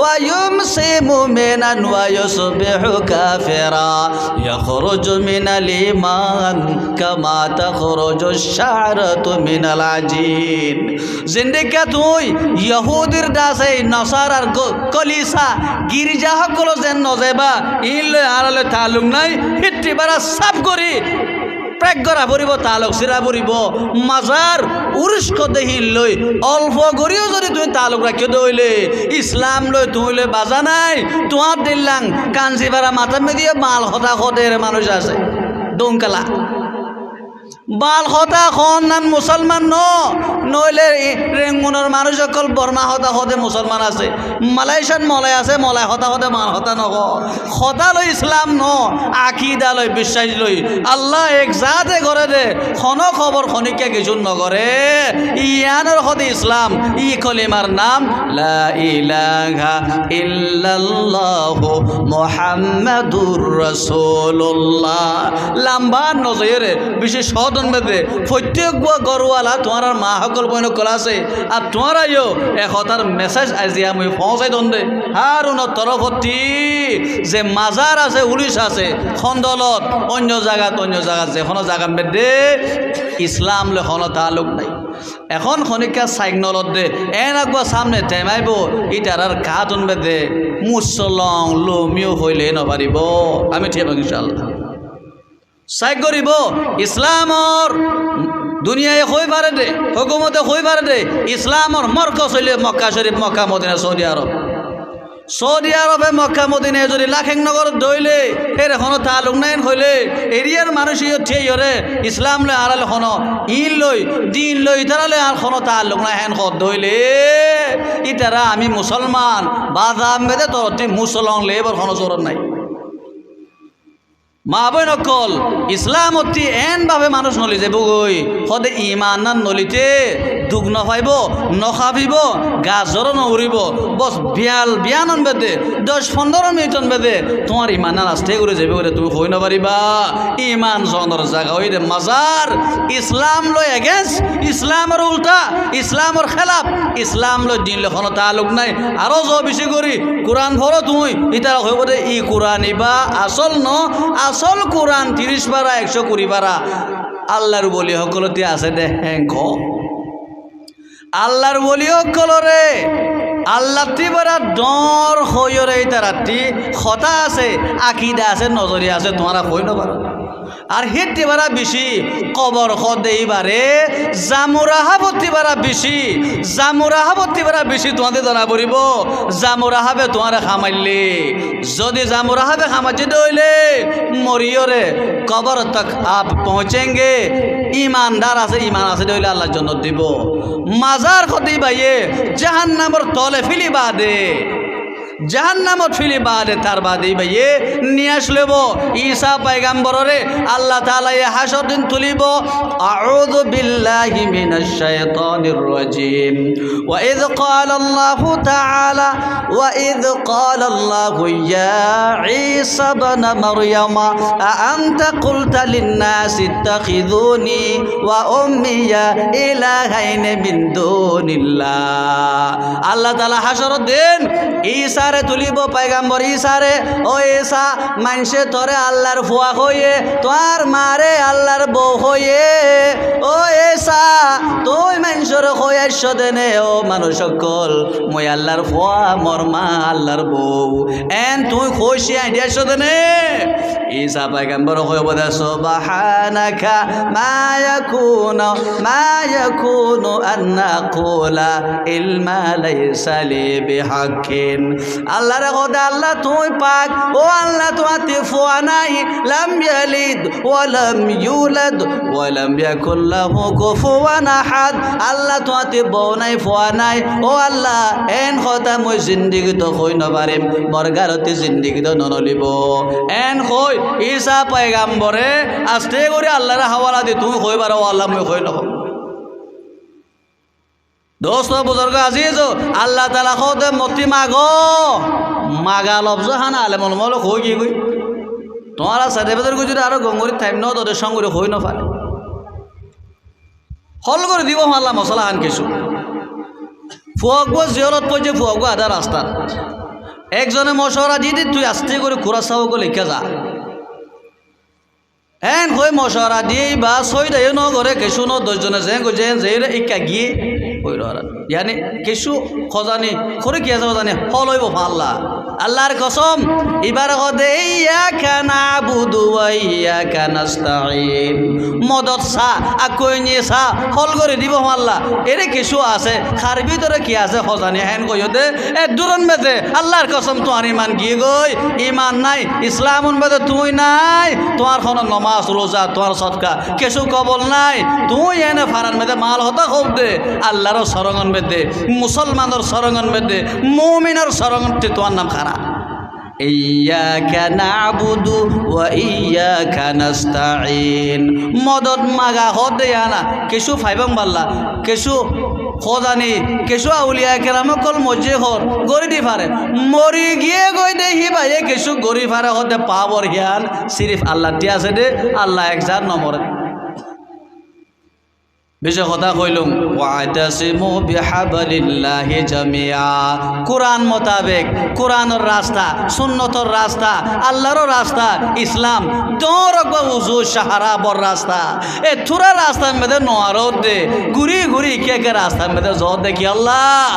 ওয়া ইউমসি মুমিনান ওয়া ইউসবিহু কাফিরা ইয়াখরুজু মিনাল ঈমান কামা তাখরুজু আশ-শা'রাতু মিনাল আজীন। জিন্দেগা তুই ইহুদির দাসে নসারার কলিসা গির্জা সকল যেন নজেবা ইলে আড়ালে তালুক নাই হিট্টি বারা সাফ করি প্রেগরা পড়িব তালক সিরা পড়িব মাজার উরস্ক দেহি লই অল্প করিও যদি তুমি তালুক রাখিও দইলে ইসলাম লই তুমি লই বাজা নাই তোমার দিল্লাং কাঞ্চি বারা মাথা মেদিয়ে মাল হতা হতের মানুষ আছে দমকালা বাল হতা খন নান মুসলমান নইলে রেঙ্গুনের মানুষ সকল বর্মা হতা হতে মুসলমান আছে মালয়েশিয়ান মলাই আছে মলাই হতা হতে মাল হতা নক হতা লই ইসলাম আকিদা লই বিশ্বাস লই আল্লাহ এক জাতে করে দে খন খবর খনিকা কিছু নগরে ইয়ানোর হতে ইসলাম ই কলিমার নাম লা ইলাহা ইল্লাল্লাহু মুহাম্মাদুর রাসূলুল্লাহ। লাম্বা নজরে বিশেষ বেদে প্রত্যেক গরওয়ালা তোমার মা সকল বইন কলা আছে আর তোমারাইও একতার মেসেজ আজি আমি পৌঁছাই দন্দে হারুন তরফতি যে মাজার আছে উলিশ আছে খন্দলত অন্য জায়গাত যেখনো জায়গা বেদে ইসলাম লেখনো তালুক নাই এখন খনিকা সাইগনলত দে এন আগুয়া সামনে টেমাইব ইটার আর কাতুন বেদে মুসলং লোমিও হইলে নপারিব আমি ঠিক ইনশাআল্লাহ সাইক করিব ইসলামর দুনিয়ায় হই পারে দে হুকুমতে হই পারে দে ইসলামর মরকজ হইলে মক্কা শরীফ মক্কা মদিনা সৌদি আরবে মক্কা মদিনায় যদি লাখেং নগর দইলে এর এখনো তালুক নাই হইলে এরিয়ার মানুষ ঠিয়রে ইসলাম লই আড়াল খন ইন লই দিন লই ইতারালে আর খন তালুক নাই হেন খদ দইলে ইতারা আমি মুসলমান বাদাম বেদে তরতি মুসলং লেবর খন জোর নাই মা বই নকল ইসলাম অতি এন ভাবে মানুষ নলি যাব গই সদে ইমান নলিতে দুখ নপাইব নখাবিব গাজর নউরিব বস বিয়ানন বেদে 10-15 মিনিটন বেদে তোমার ইমান আস্তে করে যাবে করে তুমি হই নপারিবা ইমান জনর জায়গা হই দে মাজার ইসলাম লই এগেন্স ইসলামের উল্টা ইসলামের খেলাফ ইসলাম লই দিন লেখন তালুক নাই আরো জ বেশি করি কোরআন ভর তুমি ইতার হইব দে ই কোরআন ইবা আসল আসল কোরআন 30 পারা 120 পারা আল্লাহর বলি সকলতে আছে দে হেঙ্খ আল্লাহর বলি সকলরে আল্লাহ তিবারা ডর হইরে তারাতি খতা আছে আকিদা আছে নজরিয়া আছে তোমারা কই নপারো আর হেঁটে বারা বেশি কবর খদেই বারে জামুরাহাবতী বারা বেশি তোমাদের ধরা পড়িব জামুরাহাবে তোমার খামাইলে যদি জামুরাহাবে খামাইতে দইলে মরিয়রে কবর তক আপ পৌঁছেঙ্গে ইমানদার আছে ইমান আছে দইলে আল্লাহর জন্য দিব মাজার খদেই বাইয়ে জাহান্নামের তলে ফিলি বাদে জাহান্নামত ফিলি বাদে তার বাদে ভাইয়ে নিয়ে আসলেব ঈসা পয়গম্বররে আল্লাহ তাআলা হাসর দিন তুলিব আউযু বিল্লাহি মিনাশ শাইতানির রাজিম ওয়া ইয ক্বালা আল্লাহু তাআলা ওয়া ইয ক্বালা আল্লাহু ইয়া ঈসা ইবনে মারইয়াম আ আনতা কুলতা লিন-নাসি ইত্তাখিযুনি ওয়া উম্মিয়া ইলাহাইনি মিন দুনিল্লাহ। আল্লাহ তাআলা হাসর দিন ঈসা তুলিব পয়গম্বর ঈসারে ও ঈসা মানুষে তোরে আল্লাহর ফুয়া হইয়ে তোর মারে আল্লাহর বউ হইয়ে ও ঈসা তুই মানুষের হইয়াছ দেনে ও মানুষ সকল মই আল্লাহর ফুয়া মোর মা আল্লাহর বউ এন তুই খুশি আইডিয়াছ দেনে ঈসা পয়গম্বর হইব দে সুবহানাকা মা ইয়াকুনু আন নাকুলা ইলমা লাইসা লি বিহাক্কিন। আল্লাহ রে খোদা আল্লাহ তুই পাক ও আল্লাহ তোমাতে ফুয়া নাই লাম ইয়ালিদ ওয়া লাম ইউলাদ ওয়া লাম ইয়াকুল লাহু কুফুয়ান আহাদ। আল্লাহ তোমাতে বউ নাই ফুয়া নাই ও আল্লাহ এন কথা মই জিন্দেগি তো কই নপারিম মোর গারতে জিন্দেগি তো ননলিব এন কই ঈসা পয়গম্বরে আস্তে করে আল্লাহর হাওয়ালা দি তুমি কই পারো আল্লাহ মই কই নকম। दोस्त बुजुर्ग अजीज अल्लाह ताला खुद मती मागा लफ्ज हाना आले मन मल हो गई तुम्हारा सर्टिफिकेट को जो आरो गंगोरी टाइम न तो संग हो न पारे হল করে দিব মাল্লা মশলা হান কিছু ফুয়াগো জিয়রত পড়ছে ফুয়াগো আধা রাস্তা একজনে মশলা দিয়ে তুই আস্তে করে খুরা সাহকে লিখে যা হ্যাঁ হয়ে মশলা দিয়ে বা সই দেয় ন করে কেশু ন 10 জনে যে ইকা গিয়ে ওই ইয়ানি কেশু খজানি করে কি আছে খজানি হল হইব ফাল্লা আল্লাহর কসম এবার হদে ইয়াকা নাবুদু ওয়া ইয়াকা নাস্তাঈন মদদ সা আকই নিয়ে সা হল করে দিব আল্লাহ এরে কিছু আছে খার ভিতরে কি আছে খজানি হেন কইতে এ দুরন মেতে আল্লাহর কসম তোমার ঈমান গিয়ে গই ঈমান নাই ইসলামুন মেতে তুই নাই তোমার কোন নামাজ রোজা তোমার সদকা কিছু কবল নাই তুই এনে ফারান মেতে মাল হতা খুব দে আল্লাহর সরঙ্গন মেতে মুসলমানের সরঙ্গন মেতে মুমিনের সরঙ্গন তোমার নাম খারাপ ইয়্যাকা না'বুদু ওয়া ইয়্যাকা নাস্তাঈন মদদ মাগা হদে আনা কিছু ফাইবাং বাল্লা কিছু খোদানি কিছু আউলিয়া কেরাম কল মজে হর গরি দি পারে মরি গিয়ে গই দেখি ভাই কিছু গরি পারে হতে পাওয়ার হিয়ান সিরিফ আল্লাহ টি আছে দে আল্লাহ একজার নম্বর বেশি কথা কইলুম ওয়াতাসিমু বিহাবলিল্লাহি জামিআ কুরআন মোতাবেক কুরআনের রাস্তা সুন্নতর রাস্তা আল্লাহর রাস্তা ইসলাম দরক উজু সাহারা বর রাস্তা এ থুরা রাস্তা মধ্যে নোয়ারত দে ঘুরি ঘুরি কে রাস্তা মধ্যে জোর দেখি আল্লাহ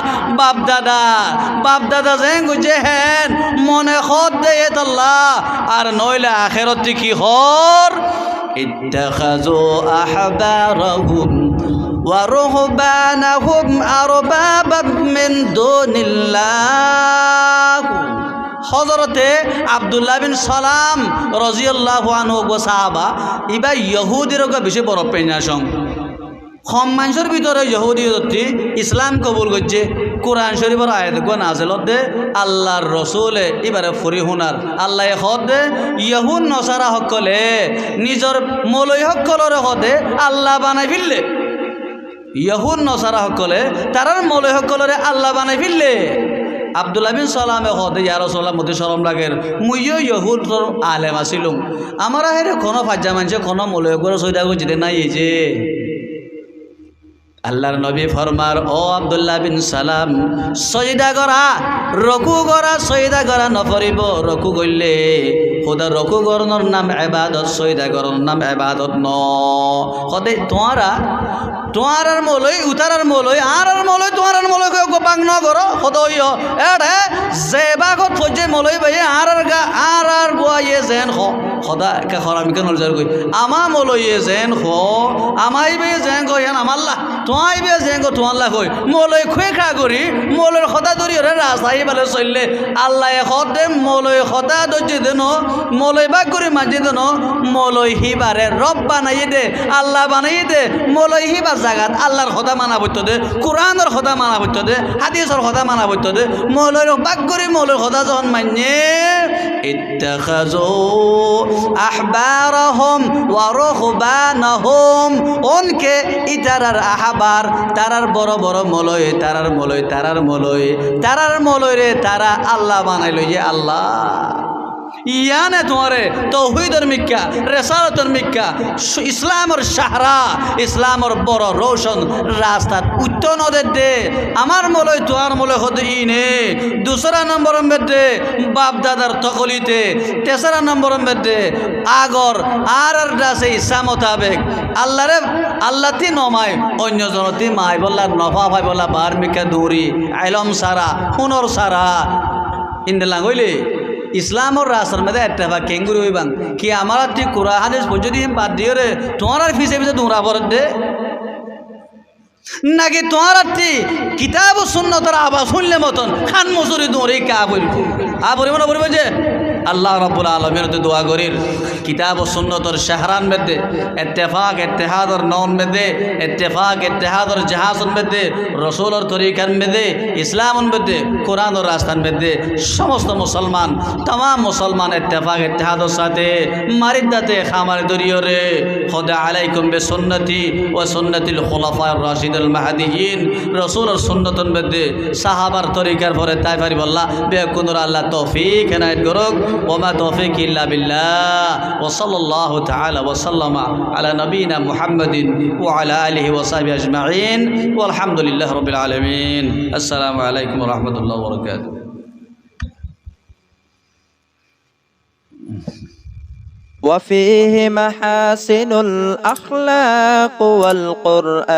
বাপ দাদা যে গুজে হেন মনে খদ দে আল্লাহ আর নইলে আখিরত কি হর اتخذوا أحبارهم ورهبانهم أربابا من دون الله হযরতে আব্দুল্লাহ বিন সালাম রাদিয়াল্লাহু আনহু গো সাহাবা ইবা ইহুদির গো বেশি বড় পেনাসং কম মানুষের ভিতরে ইহুদি হতে ইসলাম কবুল করছে কোরআন শরীফের আয়াত গো নাযিল দে আল্লাহর রাসূলে এবারে ফরি হুনার আল্লাহ খদ দে ইহুদ নসারা হকলে নিজর মৌলই হকলরে হদে আল্লাহ বানাই ফিললে ইহুদ নসারা হকলে তারার মৌলই হকলরে আল্লাহ বানাই ফিললে আব্দুল্লাহ বিন সালামে হদে ইয়া রাসূলুল্লাহ মতে শরম লাগের মুইও ইহুদর আলেম আছিলুম আমার হেরে কোন ফাজ্জা মানছে কোন মৌলই করে সইদা গজিতে নাই এই যে আল্লাহর নবী ফরমার ও আব্দুল্লাহ বিন সালাম সজদা করা রকু করা সজদা করা নফরিব রকু করলে খোদা রকু করনোর নাম ইবাদত সজদা করনোর নাম ইবাদত ন কদে তোমার মলই উতারার মলই আর মলই তোমার মলই গোপাং ন করো খোদই এড়ে যে বাগত ফজে মলই ভাই আর গোয়াইয়ে যেন খ খোদা কে খরামি কে নলজার কই আমা মলইয়ে যেন খ আমাই বে যেন কইন আমাল্লাহ তোমাই বে যেন কো তোমাল্লাহ কই মলই খুই খা করি মলইর খোদা ধরি রে রাস্তাই বলে চললে আল্লাহ খদ দে মলই খোদা দজ্জে দেন মলই বাগ করে মাঝে দেন মলই হিবারে রব বানাই দে আল্লাহ বানাই দে মলই হিবা জাগাত আল্লাহর খোদা মানা বইতো দে কোরআনের খোদা মানা বইতো দে হাদিসের খোদা মানা বইতো দে মলইর বাগ করে মলইর খোদা যখন মাননে ইত্তাখাযু আহবারহুম ওয়া রুহবানহুম উনকে ইতারার আহবার তারার বড় বড় মলই তারার মলই রে তারা আল্লাহ বানাইল যে আল্লাহ ইয়ানে তোমারে তৌহিদের মিক্কা রেসালতের মিক্কা ইসলামের সাহারা ইসলামের বড় রোশন রাস্তা উত্তর নদের দে আমার মলই তোমার মলই হতে ইনে দুসরা নম্বর মধ্যে বাপ দাদার তকলিতে তেসরা নম্বর মধ্যে আগর আর দাসে ইচ্ছা মোতাবেক আল্লাহ তি নমায় অন্য জনতি মাই বললা নফা ভাই বললা বার মিক্কা দৌড়ি আইলম সারা হুনর সারা ইন্দেলা হইলে ইসলামর রাস্তার মধ্যে একটা কেঙ্গুরি হইবান কি আমার তুই কোরআন হাদিস যদি বাদ দিও রে তোমার আর ফিসে দৌড়া পড়ে দে নাকি তোমার কিতাব সুন্নতের আবার শুনলে মতন খান মজুরি দৌড়ে কা বলব না বলবো যে আল্লাহ রাব্বুল আলামিন তো দোয়া করির কিতাব ও সুন্নতর শাহরান মধ্যে ইত্তেফাক ইত্তেহাদর নন মধ্যে ইত্তেফাক ইত্তেহাদর জাহাজন মধ্যে রাসূলের তরিকার মধ্যে ইসলামন মধ্যে কোরআনের রাস্তার মধ্যে সমস্ত মুসলমান तमाम মুসলমান ইত্তেফাক ইত্তেহাদর সাথে মারিদাতে খামার দরিয়রে খুদা আলাইকুম বিসুন্নতি ওয়া সুন্নাতিল খুলাফায়ে রাশিদুল মাহদিয়িন রাসূলের সুন্নতন মধ্যে সাহাবার তরিকার পরে তাই পারি বল্লা বেকুনর আল্লাহ তৌফিক এনায়েত করুক ওমা তৌফিক ইল্লা বিল্লাহ ওয়া সাল্লাল্লাহু তাআলা ওয়া সাল্লামা আলা নবিনা মুহাম্মাদিন ওয়া আলা আলিহি ওয়া সাহবিহি আজমাইন ওয়ালহামদুলিল্লাহি রাব্বিল আলামিন। আসসালামু আলাইকুম ওয়া রাহমাতুল্লাহি ওয়া বারাকাতুহু। وفيه محاسن الأخلاق والقرآن